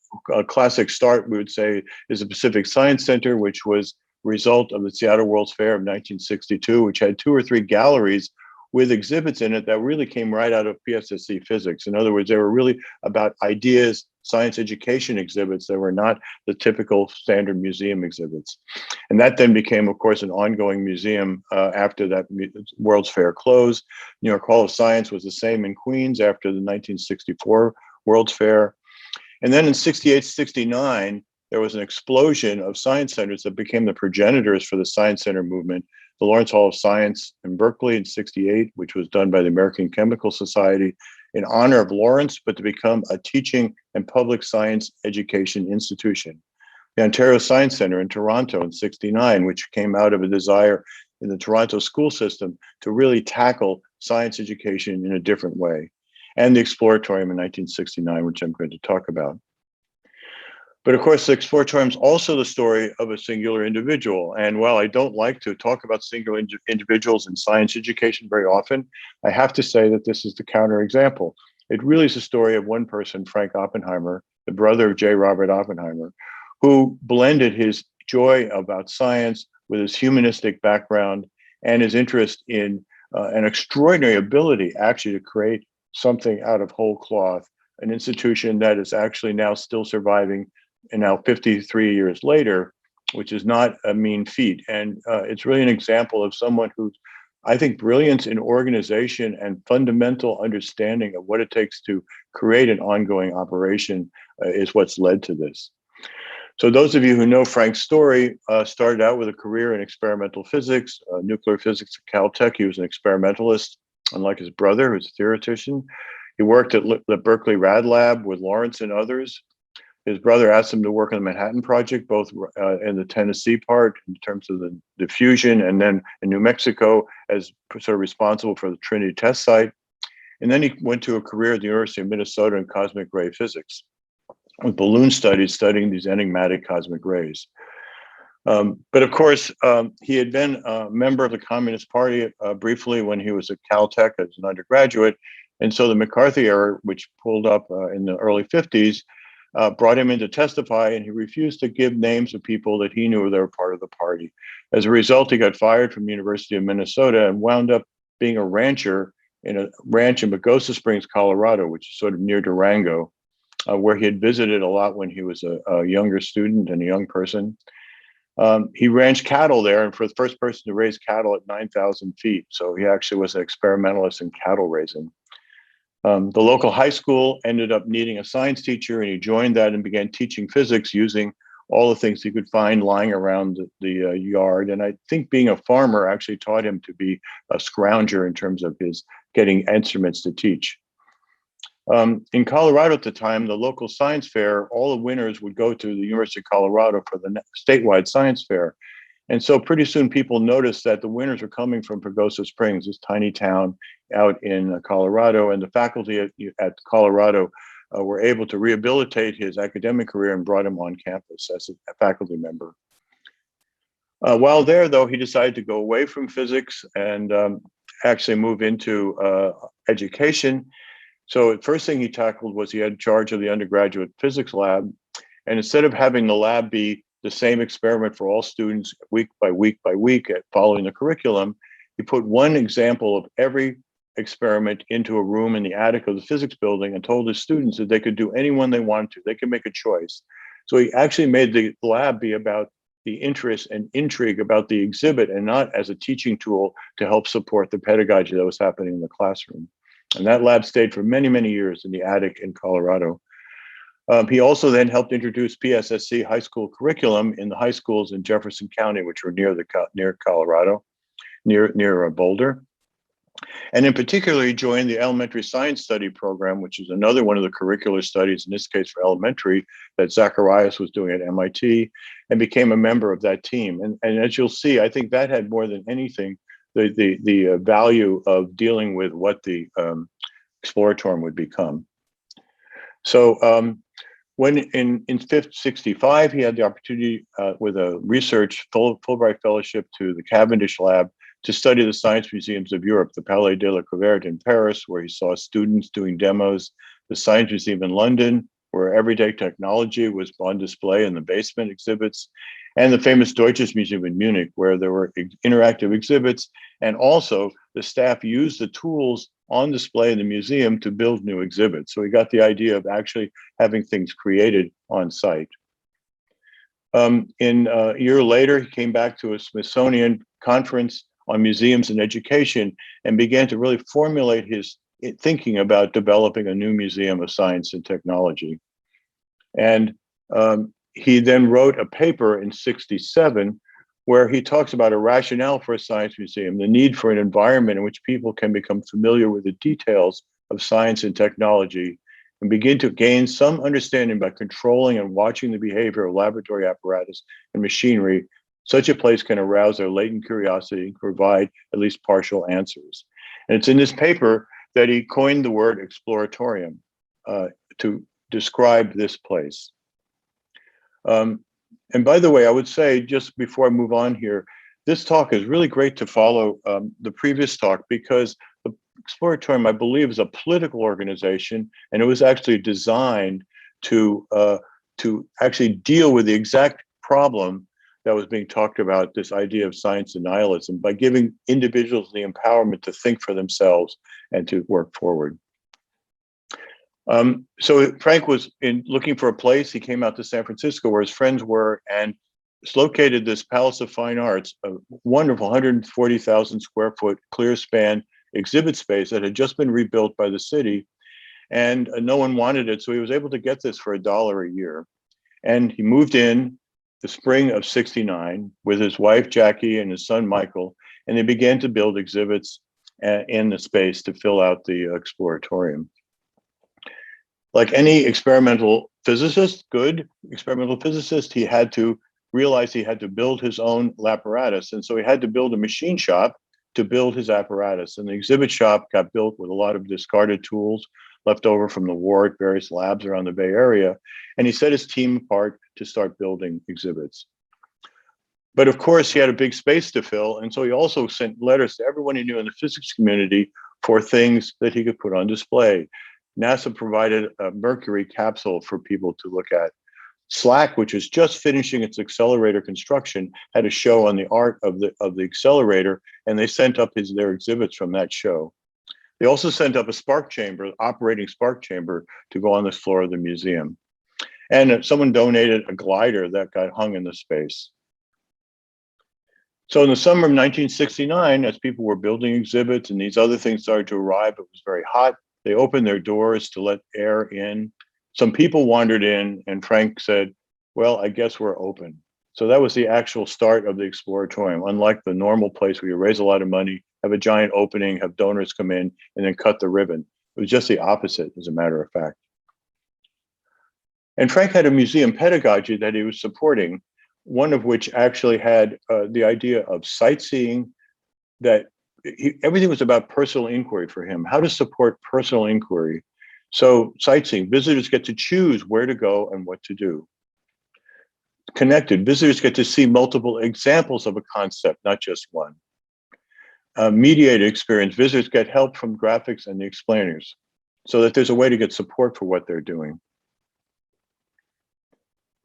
classic start, we would say, is the Pacific Science Center, which was result of the Seattle World's Fair of 1962, which had 2 or 3 galleries with exhibits in it that really came right out of PSSC physics. In other words, they were really about ideas, science education exhibits that were not the typical standard museum exhibits. And that then became, of course, an ongoing museum after that World's Fair closed. New York Hall of Science was the same in Queens after the 1964 World's Fair. And then in '68, '69, there was an explosion of science centers that became the progenitors for the Science Center movement. The Lawrence Hall of Science in Berkeley in '68, which was done by the American Chemical Society in honor of Lawrence, but to become a teaching and public science education institution. The Ontario Science Center in Toronto in '69, which came out of a desire in the Toronto school system to really tackle science education in a different way. And the Exploratorium in 1969, which I'm going to talk about. But of course, the Exploratorium is also the story of a singular individual. And while I don't like to talk about singular individuals in science education very often, I have to say that this is the counterexample. It really is a story of one person, Frank Oppenheimer, the brother of J. Robert Oppenheimer, who blended his joy about science with his humanistic background and his interest in an extraordinary ability actually to create something out of whole cloth, an institution that is actually now still surviving and now 53 years later, which is not a mean feat. And it's really an example of someone who's, I think, brilliance in organization and fundamental understanding of what it takes to create an ongoing operation is what's led to this. So those of you who know Frank's story, started out with a career in experimental physics, nuclear physics at Caltech. He was an experimentalist, unlike his brother, who's a theoretician. He worked at the Berkeley Rad Lab with Lawrence and others. His brother asked him to work on the Manhattan Project, both in the Tennessee part in terms of the diffusion, and then in New Mexico as sort of responsible for the Trinity test site. And then he went to a career at the University of Minnesota in cosmic ray physics with balloon studies, studying these enigmatic cosmic rays. But of course, he had been a member of the Communist Party briefly when he was at Caltech as an undergraduate. And so the McCarthy era, which pulled up in the early 50s, brought him in to testify, and he refused to give names of people that he knew that were part of the party. As a result, he got fired from the University of Minnesota and wound up being a rancher in a ranch in Pagosa Springs, Colorado, which is sort of near Durango, where he had visited a lot when he was a younger student and a young person. He ranched cattle there, and for the first person to raise cattle at 9,000 feet. So he actually was an experimentalist in cattle raising. The local high school ended up needing a science teacher, and he joined that and began teaching physics using all the things he could find lying around the yard. And I think being a farmer actually taught him to be a scrounger in terms of his getting instruments to teach. In Colorado at the time, the local science fair, all the winners would go to the University of Colorado for the statewide science fair. And so pretty soon people noticed that the winners were coming from Pagosa Springs, this tiny town out in Colorado, and the faculty at Colorado were able to rehabilitate his academic career and brought him on campus as a faculty member. While there, though, he decided to go away from physics and actually move into education. So the first thing he tackled was he had charge of the undergraduate physics lab. And instead of having the lab be the same experiment for all students week by week by week following the curriculum, he put one example of every experiment into a room in the attic of the physics building and told his students that they could do any one they wanted to. They could make a choice. So he actually made the lab be about the interest and intrigue about the exhibit and not as a teaching tool to help support the pedagogy that was happening in the classroom. And that lab stayed for many, many years in the attic in Colorado. He also then helped introduce PSSC high school curriculum in the high schools in Jefferson County, which were near Colorado, near Boulder. And in particular, he joined the elementary science study program, which is another one of the curricular studies, in this case for elementary, that Zacharias was doing at MIT, and became a member of that team. And as you'll see, I think that had more than anything the value of dealing with what the Exploratorium would become. So when in 65, he had the opportunity with a research Fulbright fellowship to the Cavendish Lab to study the science museums of Europe, the Palais de la Découverte in Paris, where he saw students doing demos, the Science Museum in London, where everyday technology was on display in the basement exhibits, and the famous Deutsches Museum in Munich, where there were interactive exhibits, and also the staff used the tools on display in the museum to build new exhibits. So he got the idea of actually having things created on site. A year later, he came back to a Smithsonian conference on museums and education and began to really formulate his thinking about developing a new museum of science and technology. And he then wrote a paper in 67 where he talks about a rationale for a science museum, the need for an environment in which people can become familiar with the details of science and technology and begin to gain some understanding by controlling and watching the behavior of laboratory apparatus and machinery. Such a place can arouse their latent curiosity and provide at least partial answers. And it's in this paper that he coined the word exploratorium to describe this place. And by the way, I would say, just before I move on here, this talk is really great to follow the previous talk, because the Exploratorium, I believe, is a political organization, and it was actually designed to actually deal with the exact problem that was being talked about, this idea of science and nihilism, by giving individuals the empowerment to think for themselves and to work forward. So Frank was looking for a place. He came out to San Francisco where his friends were, and it's located this Palace of Fine Arts, a wonderful 140,000 square foot clear span exhibit space that had just been rebuilt by the city, and no one wanted it. So he was able to get this for $1 a year. And he moved in the spring of 69 with his wife, Jackie, and his son, Michael, and they began to build exhibits in the space to fill out the Exploratorium. Like any experimental physicist, good experimental physicist, he had to realize he had to build his own apparatus. And so he had to build a machine shop to build his apparatus. And the exhibit shop got built with a lot of discarded tools left over from the war at various labs around the Bay Area. And he set his team apart to start building exhibits. But of course, he had a big space to fill. And so he also sent letters to everyone he knew in the physics community for things that he could put on display. NASA provided a Mercury capsule for people to look at. SLAC, which was just finishing its accelerator construction, had a show on the art of the accelerator, and they sent up their exhibits from that show. They also sent up a spark chamber, operating spark chamber, to go on the floor of the museum. And someone donated a glider that got hung in the space. So in the summer of 1969, as people were building exhibits and these other things started to arrive, it was very hot. They opened their doors to let air in. Some people wandered in, and Frank said, well, I guess we're open. So that was the actual start of the Exploratorium. Unlike the normal place where you raise a lot of money, have a giant opening, have donors come in, and then cut the ribbon. It was just the opposite, as a matter of fact. And Frank had a museum pedagogy that he was supporting, one of which actually had the idea of sightseeing, that everything was about personal inquiry for him, how to support personal inquiry. So sightseeing, visitors get to choose where to go and what to do. Connected, visitors get to see multiple examples of a concept, not just one. mediated experience, visitors get help from graphics and the explainers so that there's a way to get support for what they're doing.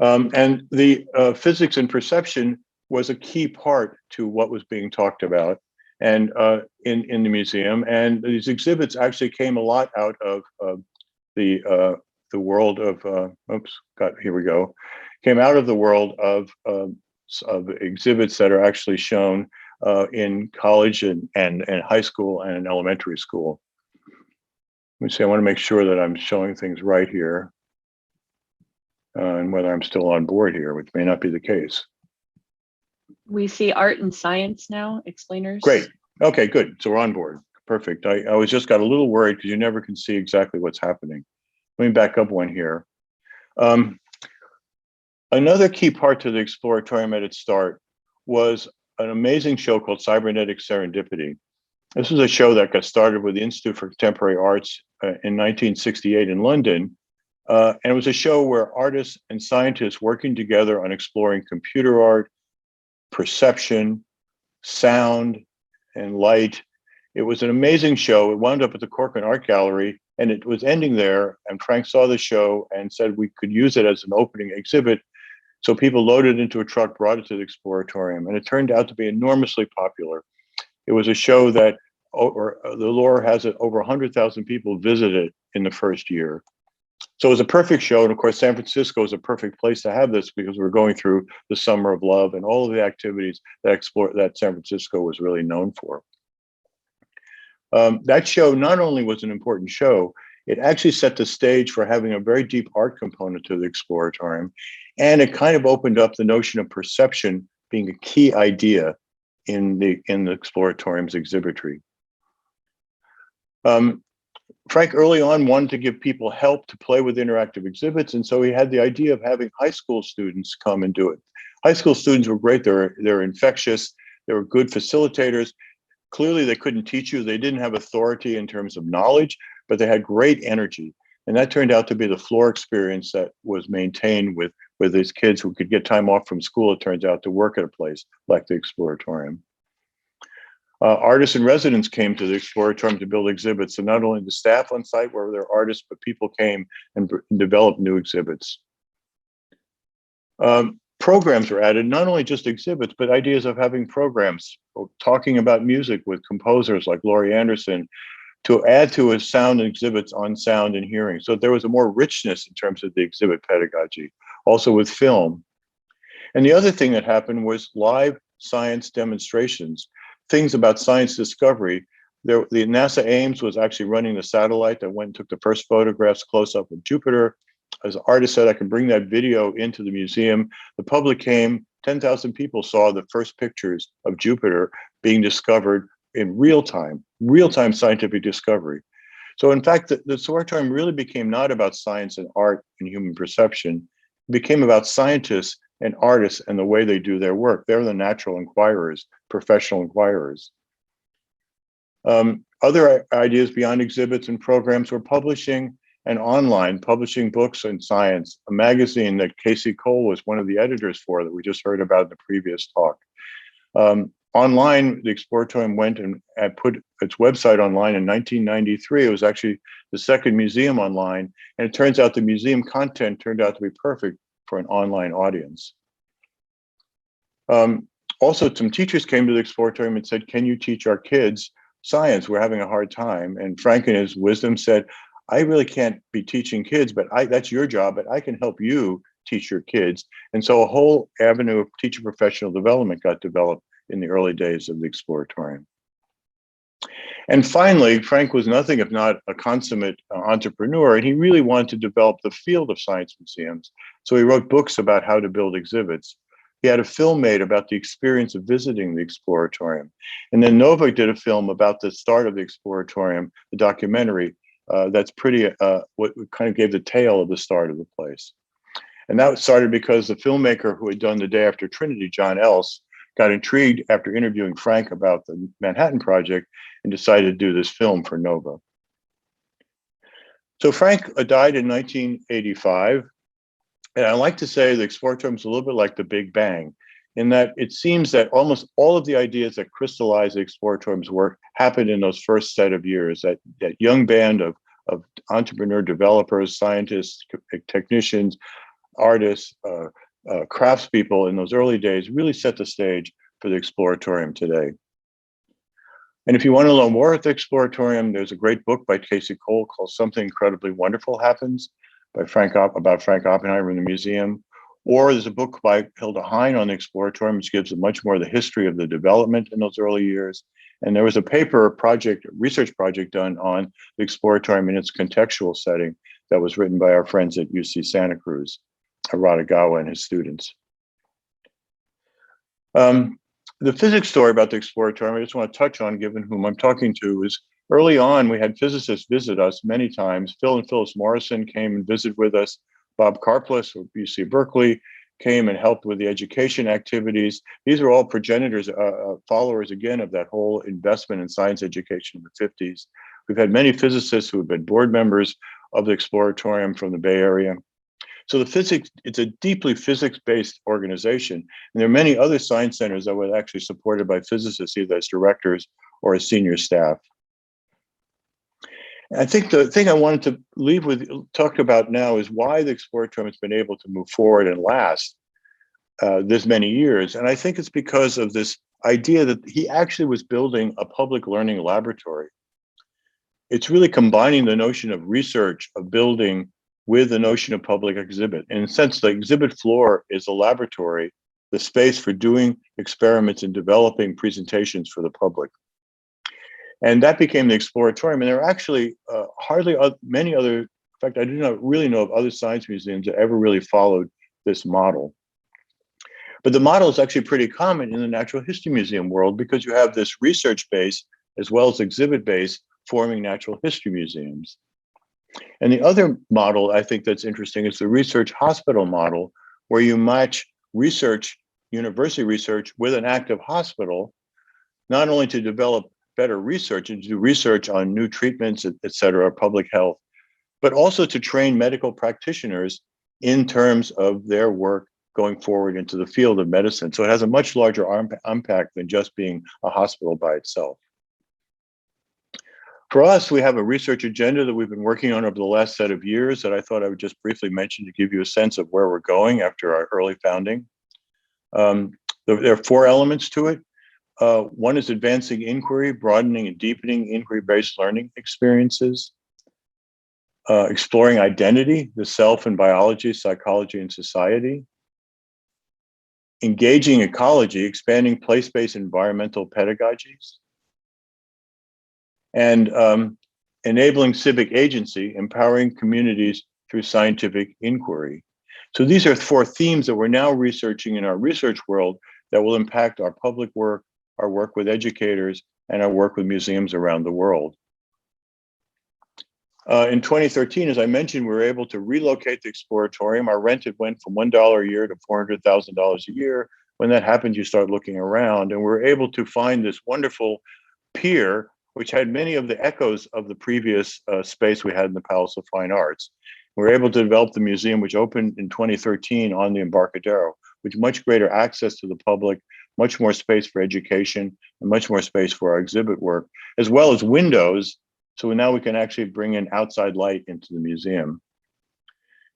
And the physics and perception was a key part to what was being talked about and in the museum. And these exhibits actually came a lot out of the world of, here we go, came out of the world of exhibits that are actually shown in college and high school and in elementary school. Let me see, I want to make sure that I'm showing things right here and whether I'm still on board here, which may not be the case. We see art and science now, explainers. Great. Okay, good. So we're on board. Perfect. I was just got a little worried because you never can see exactly what's happening. Let me back up one here. Another key part to the Exploratorium at its start was an amazing show called Cybernetic Serendipity. This was a show that got started with the Institute for Contemporary Arts in 1968 in London. And it was a show where artists and scientists working together on exploring computer art, perception, sound, and light. It was an amazing show. It wound up at the Corcoran Art Gallery, and it was ending there. And Frank saw the show and said we could use it as an opening exhibit. So people loaded it into a truck, brought it to the Exploratorium, and it turned out to be enormously popular. It was a show that, the lore has it, over 100,000 people visited in the first year. So it was a perfect show. And of course, San Francisco is a perfect place to have this because we're going through the Summer of Love and all of the activities that San Francisco was really known for. That show not only was an important show, it actually set the stage for having a very deep art component to the Exploratorium. And it kind of opened up the notion of perception being a key idea in the Exploratorium's exhibitry. Frank early on wanted to give people help to play with interactive exhibits. And so he had the idea of having high school students come and do it. High school students were great. They're infectious. They were good facilitators. Clearly, they couldn't teach you. They didn't have authority in terms of knowledge, but they had great energy. And that turned out to be the floor experience that was maintained with these kids who could get time off from school, it turns out, to work at a place like the Exploratorium. Artists and residents came to the Exploratorium to build exhibits. So not only the staff on site were there artists, but people came and developed new exhibits. Programs were added, not only just exhibits, but ideas of having programs, talking about music with composers like Laurie Anderson, to add to his sound exhibits on sound and hearing. So there was a more richness in terms of the exhibit pedagogy, also with film. And the other thing that happened was live science demonstrations, things about science discovery. The NASA Ames was actually running the satellite that went and took the first photographs close up of Jupiter. As an artist said, I could bring that video into the museum. The public came, 10,000 people saw the first pictures of Jupiter being discovered in real time scientific discovery. So in fact, the Exploratorium really became not about science and art and human perception. It became about scientists and artists and the way they do their work. They're the natural inquirers, professional inquirers. Other ideas beyond exhibits and programs were publishing and online, publishing books in science, a magazine that Casey Cole was one of the editors for that we just heard about in the previous talk. Online, the Exploratorium went and put its website online in 1993. It was actually the second museum online. And it turns out the museum content turned out to be perfect for an online audience. Also, some teachers came to the Exploratorium and said, can you teach our kids science? We're having a hard time. And Frank in his wisdom said, I really can't be teaching kids, but that's your job, but I can help you teach your kids. And so a whole avenue of teacher professional development got developed in the early days of the Exploratorium. And finally, Frank was nothing if not a consummate entrepreneur, and he really wanted to develop the field of science museums. So he wrote books about how to build exhibits. He had a film made about the experience of visiting the Exploratorium. And then Nova did a film about the start of the Exploratorium, the documentary, that's pretty, what kind of gave the tale of the start of the place. And that started because the filmmaker who had done The Day After Trinity, John Else, got intrigued after interviewing Frank about the Manhattan Project and decided to do this film for Nova. So Frank died in 1985. And I like to say the Exploratorium is a little bit like the Big Bang. in that it seems that almost all of the ideas that crystallize the Exploratorium's work happened in those first set of years, that young band of entrepreneur developers, scientists, technicians, artists, craftspeople in those early days really set the stage for the Exploratorium today. And if you want to learn more at the Exploratorium, there's a great book by Casey Cole called Something Incredibly Wonderful Happens about Frank Oppenheimer in the museum. Or there's a book by Hilda Hein on the Exploratorium, which gives much more of the history of the development in those early years. And there was a research project done on the Exploratorium in its contextual setting that was written by our friends at UC Santa Cruz, Aradagawa and his students. The physics story about the Exploratorium, I just want to touch on, given whom I'm talking to, is early on, we had physicists visit us many times. Phil and Phyllis Morrison came and visited with us. Bob Karplus of UC Berkeley came and helped with the education activities. These are all progenitors, followers again of that whole investment in science education in the 50s. We've had many physicists who have been board members of the Exploratorium from the Bay Area. So it's a deeply physics-based organization. And there are many other science centers that were actually supported by physicists, either as directors or as senior staff. I think the thing I wanted to talk about now is why the Exploratorium has been able to move forward and last this many years. And I think it's because of this idea that he actually was building a public learning laboratory. It's really combining the notion of research, of building, with the notion of public exhibit. In a sense, the exhibit floor is a laboratory, the space for doing experiments and developing presentations for the public. And that became the Exploratorium. And there are actually many other, in fact, I do not really know of other science museums that ever really followed this model. But the model is actually pretty common in the Natural History Museum world because you have this research base as well as exhibit base forming natural history museums. And the other model I think that's interesting is the research hospital model, where you match research, university research, with an active hospital, not only to develop better research and do research on new treatments, et cetera, public health, but also to train medical practitioners in terms of their work going forward into the field of medicine. So it has a much larger impact than just being a hospital by itself. For us, we have a research agenda that we've been working on over the last set of years that I thought I would just briefly mention to give you a sense of where we're going after our early founding. There are 4 elements to it. One is advancing inquiry, broadening and deepening inquiry-based learning experiences, exploring identity, the self in biology, psychology, and society, engaging ecology, expanding place-based environmental pedagogies, and enabling civic agency, empowering communities through scientific inquiry. So these are 4 themes that we're now researching in our research world that will impact our public work, our work with educators, and our work with museums around the world. In 2013, as I mentioned, we were able to relocate the Exploratorium. Our rent had went from $1 a year to $400,000 a year. When that happened, you start looking around, and we were able to find this wonderful pier, which had many of the echoes of the previous space we had in the Palace of Fine Arts. We were able to develop the museum, which opened in 2013 on the Embarcadero, with much greater access to the public, much more space for education, and much more space for our exhibit work, as well as windows. So now we can actually bring in outside light into the museum.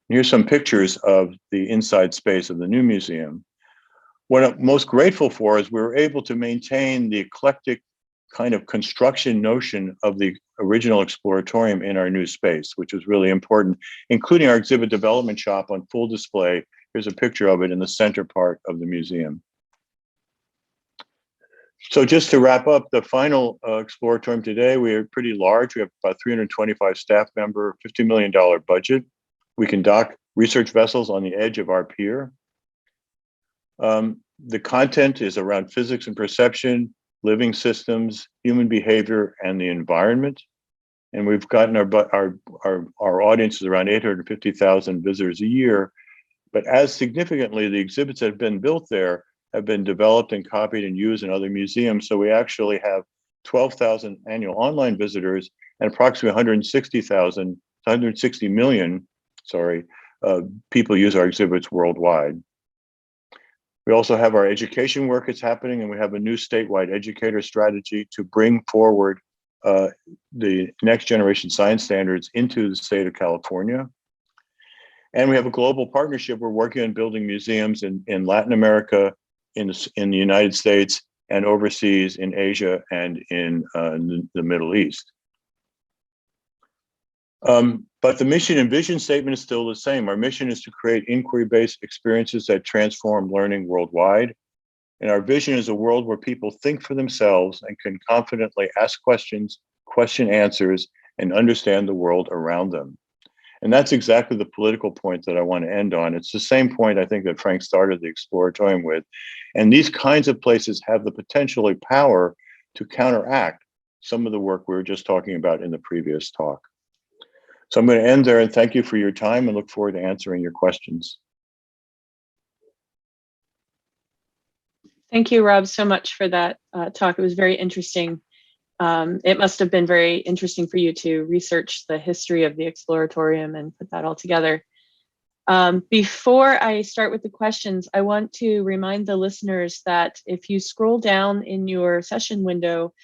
Here's some pictures of the inside space of the new museum. What I'm most grateful for is we were able to maintain the eclectic kind of construction notion of the original Exploratorium in our new space, which was really important, including our exhibit development shop on full display. Here's a picture of it in the center part of the museum. So just to wrap up the final Exploratorium today, we are pretty large. We have about 325 staff members, $50 million budget. We can dock research vessels on the edge of our pier. The content is around physics and perception, living systems, human behavior, and the environment. And we've gotten our audience is around 850,000 visitors a year. But as significantly, the exhibits that have been built there have been developed and copied and used in other museums. So we actually have 12,000 annual online visitors and approximately 160 million, people use our exhibits worldwide. We also have our education work that's happening, and we have a new statewide educator strategy to bring forward the next generation science standards into the state of California. And we have a global partnership. We're working on building museums in Latin America, in the United States, and overseas in Asia and in the Middle East. But the mission and vision statement is still the same. Our mission is to create inquiry-based experiences that transform learning worldwide. And our vision is a world where people think for themselves and can confidently ask questions, question answers, and understand the world around them. And that's exactly the political point that I want to end on. It's the same point I think that Frank started the Exploratorium with. And these kinds of places have the potentially power to counteract some of the work we were just talking about in the previous talk. So I'm going to end there and thank you for your time and look forward to answering your questions. Thank you, Rob, so much for that talk. It was very interesting. It must have been very interesting for you to research the history of the Exploratorium and put that all together. Before I start with the questions, I want to remind the listeners that if you scroll down in your session window,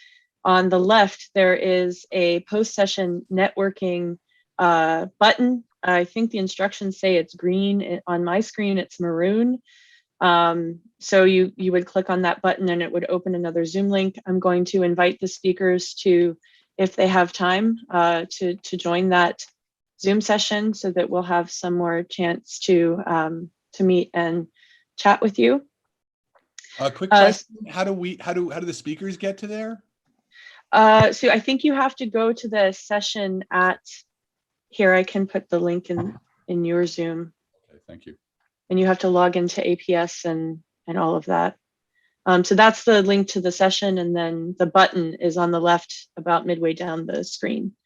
on the left, there is a post-session networking button. I think the instructions say it's green. On my screen, it's maroon. So you would click on that button and it would open another Zoom link. I'm going to invite the speakers to, if they have time, to join that Zoom session so that we'll have some more chance to meet and chat with you. A quick question: how do the speakers get to there? So I think you have to go to the session at here. I can put the link in your Zoom. Okay, thank you. And you have to log into APS and all of that. So that's the link to the session, and then the button is on the left about midway down the screen.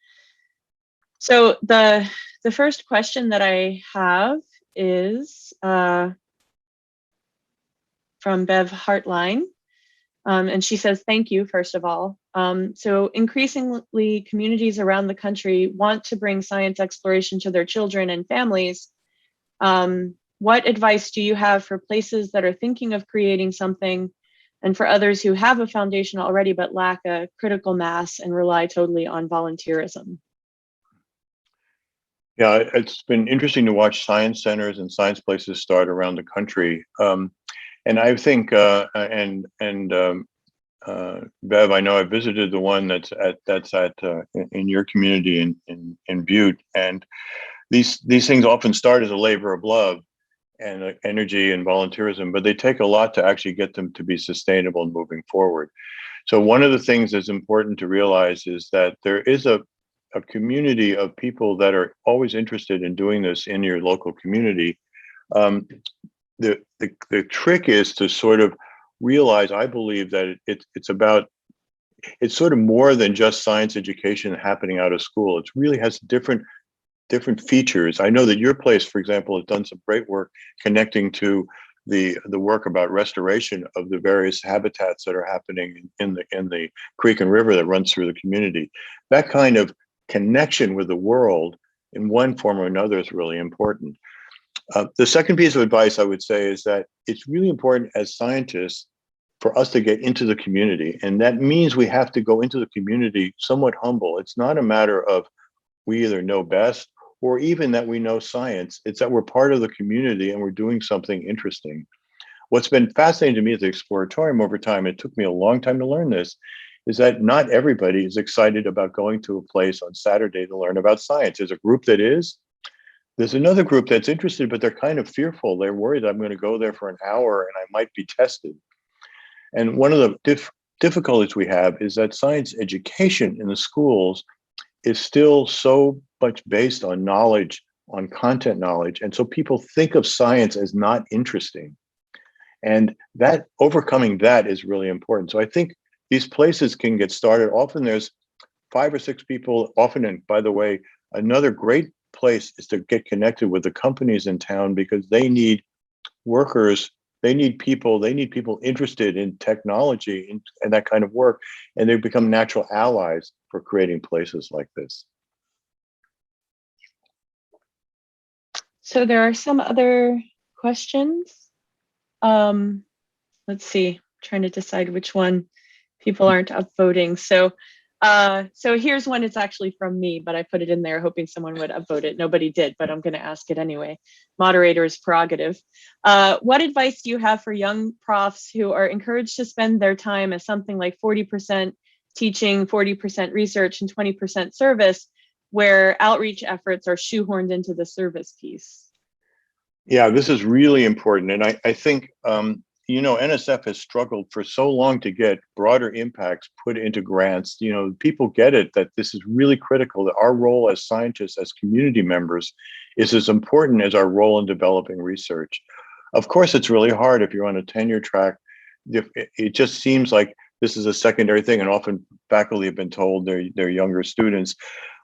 So the first question that I have is from Bev Hartline. And she says, thank you, first of all. So increasingly, communities around the country want to bring science exploration to their children and families. What advice do you have for places that are thinking of creating something, and for others who have a foundation already but lack a critical mass and rely totally on volunteerism? Yeah, it's been interesting to watch science centers and science places start around the country. And I think, Bev, I know I visited the one that's in your community in Butte, and these things often start as a labor of love and energy and volunteerism, but they take a lot to actually get them to be sustainable and moving forward. So one of the things that's important to realize is that there is a community of people that are always interested in doing this in your local community. The trick is to sort of realize, I believe, that it's sort of more than just science education happening out of school. It really has different features. I know that your place, for example, has done some great work connecting to the work about restoration of the various habitats that are happening in the creek and river that runs through the community. That kind of connection with the world in one form or another is really important. The second piece of advice I would say is that it's really important as scientists for us to get into the community. And that means we have to go into the community somewhat humble. It's not a matter of we either know best or even that we know science. It's that we're part of the community and we're doing something interesting. What's been fascinating to me at the Exploratorium over time, it took me a long time to learn this, is that not everybody is excited about going to a place on Saturday to learn about science. There's a group that is. There's another group that's interested, but they're kind of fearful. They're worried I'm going to go there for an hour and I might be tested. And one of the difficulties we have is that science education in the schools is still so much based on knowledge, on content knowledge. And so people think of science as not interesting. And that overcoming that is really important. So I think these places can get started. Often there's 5 or 6 people, often, and by the way, another great place is to get connected with the companies in town because they need workers, they need people interested in technology and that kind of work, and they become natural allies for creating places like this. So there are some other questions. let's see, trying to decide which one. People aren't upvoting. So here's one. It's actually from me, but I put it in there hoping someone would upvote it. Nobody did, but I'm going to ask it anyway. Moderator's prerogative. What advice do you have for young profs who are encouraged to spend their time as something like 40% teaching, 40% research, and 20% service, where outreach efforts are shoehorned into the service piece? Yeah, this is really important. And I think, NSF has struggled for so long to get broader impacts put into grants. People get it that this is really critical, that our role as scientists, as community members, is as important as our role in developing research. Of course, it's really hard if you're on a tenure track. It just seems like this is a secondary thing. And often faculty have been told their younger students,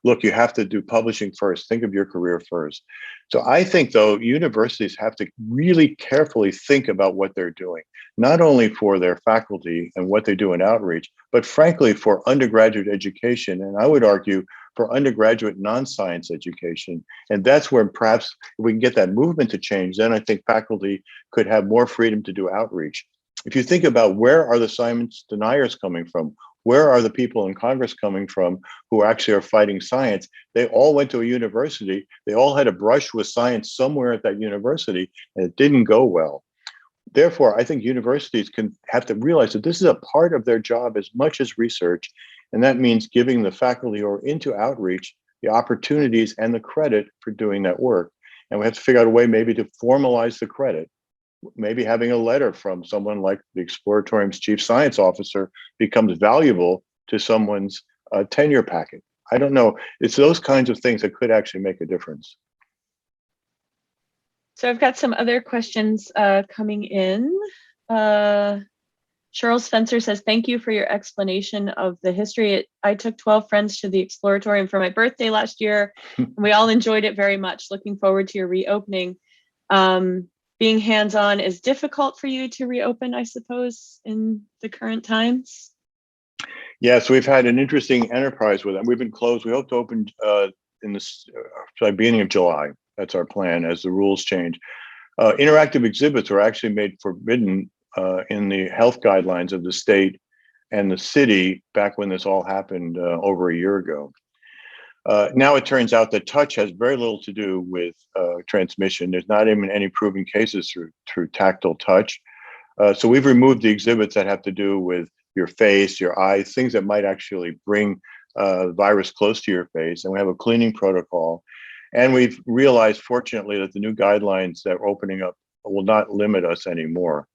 look, you have to do publishing first. Think of your career first. So I think, though, universities have to really carefully think about what they're doing, not only for their faculty and what they do in outreach, but frankly, for undergraduate education. And I would argue for undergraduate non-science education. And that's where perhaps if we can get that movement to change, then I think faculty could have more freedom to do outreach. If you think about where are the science deniers coming from, where are the people in Congress coming from who actually are fighting science? They all went to a university. They all had a brush with science somewhere at that university, and it didn't go well. Therefore, I think universities can have to realize that this is a part of their job as much as research. And that means giving the faculty who are into outreach the opportunities and the credit for doing that work. And we have to figure out a way maybe to formalize the credit. Maybe having a letter from someone like the Exploratorium's chief science officer becomes valuable to someone's tenure packet. I don't know. It's those kinds of things that could actually make a difference. So I've got some other questions coming in. Charles Spencer says, thank you for your explanation of the history. I took 12 friends to the Exploratorium for my birthday last year, and we all enjoyed it very much. Looking forward to your reopening. Being hands-on is difficult for you to reopen, I suppose, in the current times? Yes, we've had an interesting enterprise with them. We've been closed. We hope to open in the beginning of July. That's our plan as the rules change. Interactive exhibits are actually made forbidden in the health guidelines of the state and the city back when this all happened over a year ago. Now it turns out that touch has very little to do with transmission. There's not even any proven cases through tactile touch. So we've removed the exhibits that have to do with your face, your eyes, things that might actually bring the virus close to your face. And we have a cleaning protocol. And we've realized, fortunately, that the new guidelines that are opening up will not limit us anymore.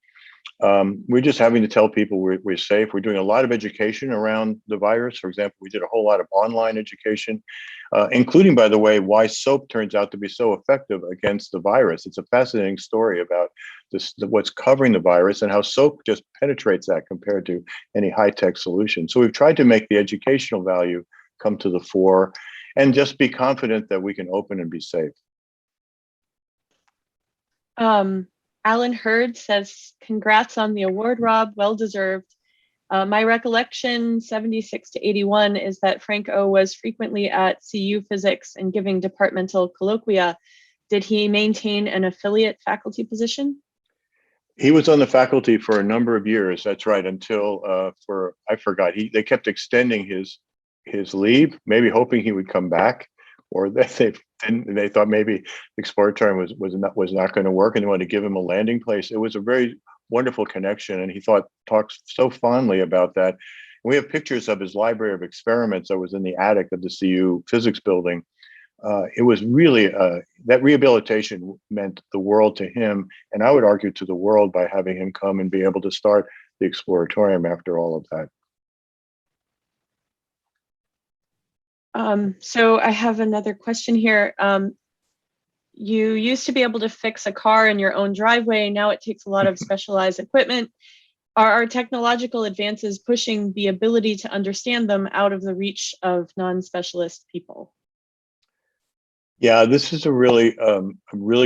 We're just having to tell people we're safe. We're doing a lot of education around the virus. For example, we did a whole lot of online education, including, by the way, why soap turns out to be so effective against the virus. It's a fascinating story about what's covering the virus and how soap just penetrates that compared to any high-tech solution. So we've tried to make the educational value come to the fore and just be confident that we can open and be safe. Alan Hurd says, congrats on the award, Rob, well deserved. My recollection, 76 to 81, is that Frank O was frequently at CU Physics and giving departmental colloquia. Did he maintain an affiliate faculty position? He was on the faculty for a number of years, that's right, until I forgot. They kept extending his leave, maybe hoping he would come back, or that they thought maybe Exploratorium was not going to work, and they wanted to give him a landing place. It was a very wonderful connection, and he talks so fondly about that. And we have pictures of his library of experiments that was in the attic of the CU physics building. It was really that rehabilitation meant the world to him, and I would argue to the world by having him come and be able to start the Exploratorium after all of that. So I have another question here. You used to be able to fix a car in your own driveway. Now it takes a lot of specialized equipment. Are our technological advances pushing the ability to understand them out of the reach of non-specialist people? Yeah, this is a really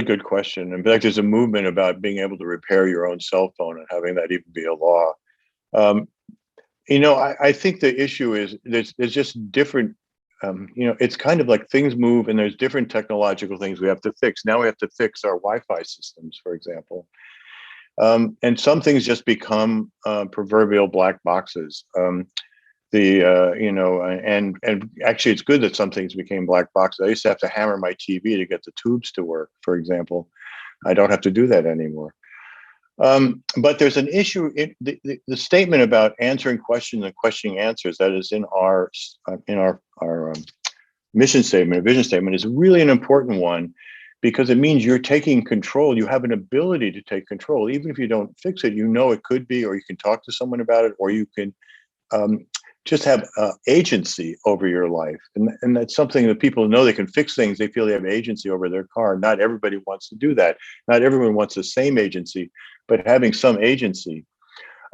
good question. In fact, there's a movement about being able to repair your own cell phone and having that even be a law. I think the issue is there's just different. It's kind of like things move and there's different technological things we have to fix. Now we have to fix our Wi-Fi systems, for example. And some things just become proverbial black boxes. And actually it's good that some things became black boxes. I used to have to hammer my TV to get the tubes to work, for example. I don't have to do that anymore. But there's an issue in the statement about answering questions and questioning answers that is in our mission statement, vision statement, is really an important one, because it means you're taking control. You have an ability to take control. Even if you don't fix it, you know it could be, or you can talk to someone about it, or you can just have agency over your life. And that's something that people know they can fix things. They feel they have agency over their car. Not everybody wants to do that. Not everyone wants the same agency, but having some agency.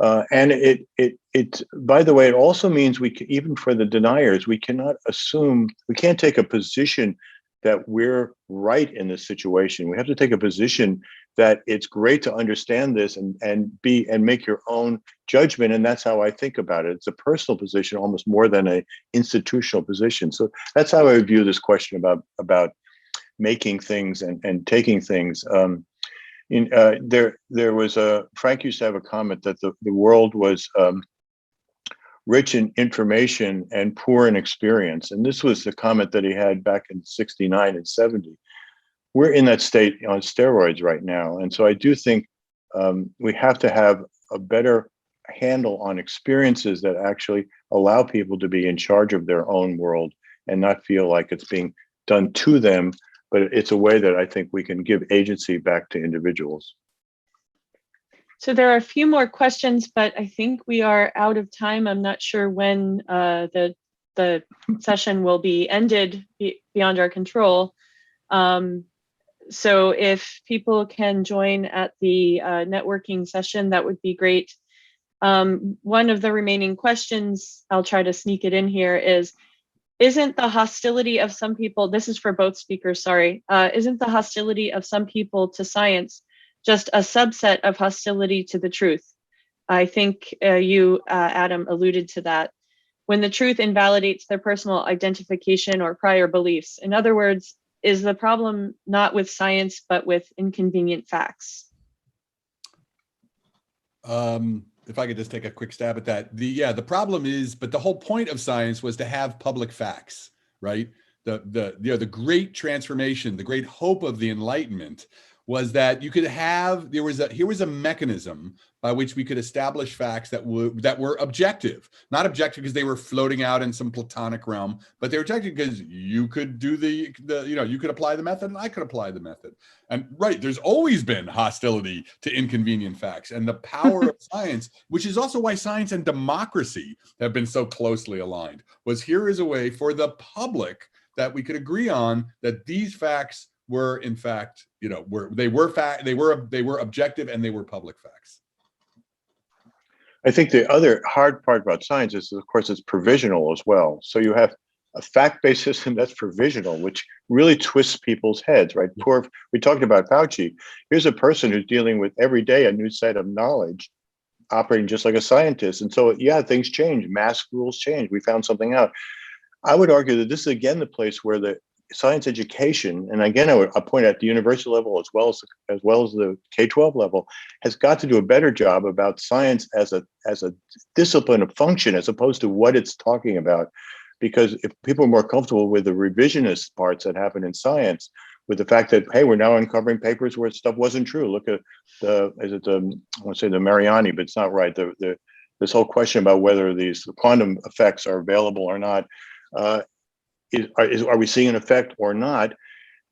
And it, by the way, it also means even for the deniers, we cannot assume, we can't take a position that we're right in this situation. We have to take a position that it's great to understand this and make your own judgment. And that's how I think about it. It's a personal position almost more than an institutional position. So that's how I view this question about making things and taking things. There was Frank used to have a comment that the world was rich in information and poor in experience. And this was the comment that he had back in 69 and 70. We're in that state on steroids right now. And so I do think we have to have a better handle on experiences that actually allow people to be in charge of their own world and not feel like it's being done to them, but it's a way that I think we can give agency back to individuals. So there are a few more questions, but I think we are out of time. I'm not sure when the session will be ended beyond our control. So if people can join at the networking session, that would be great. One of the remaining questions, I'll try to sneak it in here, isn't the hostility of some people, this is for both speakers, sorry, isn't the hostility of some people to science just a subset of hostility to the truth? I think you, Adam, alluded to that. When the truth invalidates their personal identification or prior beliefs. In other words, is the problem not with science, but with inconvenient facts? If I could just take a quick stab at that. The problem is, but the whole point of science was to have public facts, right? The great transformation, the great hope of the Enlightenment was that you could have, here was a mechanism by which we could establish facts that were objective, not objective because they were floating out in some platonic realm, but they were objective because you could do you could apply the method and I could apply the method. And right, there's always been hostility to inconvenient facts, and the power of science, which is also why science and democracy have been so closely aligned, was here is a way for the public that we could agree on that these facts were in fact, they were objective and they were public facts. I think the other hard part about science is, of course, it's provisional as well. So you have a fact-based system that's provisional, which really twists people's heads, right? We talked about Fauci. Here's a person who's dealing with every day a new set of knowledge, operating just like a scientist. And so, yeah, things change. Mask rules change. We found something out. I would argue that this is, again, the place where the science education, and again, I point at the university level as well as the K-12 level, has got to do a better job about science as a discipline of function as opposed to what it's talking about. Because if people are more comfortable with the revisionist parts that happen in science, with the fact that, hey, we're now uncovering papers where stuff wasn't true. Look at I want to say the Mariani, but it's not right. This whole question about whether these quantum effects are available or not. Are we seeing an effect or not?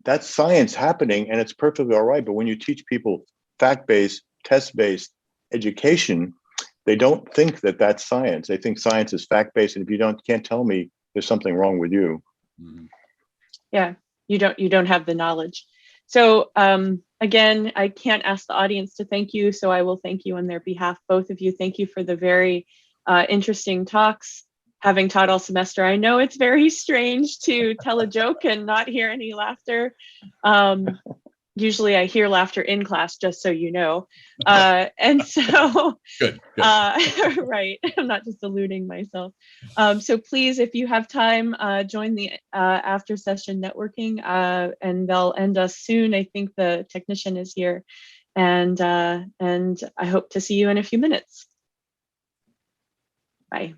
That's science happening, and it's perfectly all right. But when you teach people fact-based, test-based education, they don't think that that's science. They think science is fact-based, and if you can't tell me, there's something wrong with you. Mm-hmm. Yeah, you don't have the knowledge. So again, I can't ask the audience to thank you, so I will thank you on their behalf. Both of you, thank you for the very interesting talks. Having taught all semester, I know it's very strange to tell a joke and not hear any laughter. Usually I hear laughter in class, just so you know. And so, good. Right, I'm not just deluding myself. So please, if you have time, join the after session networking, and they'll end us soon. I think the technician is here. and I hope to see you in a few minutes. Bye.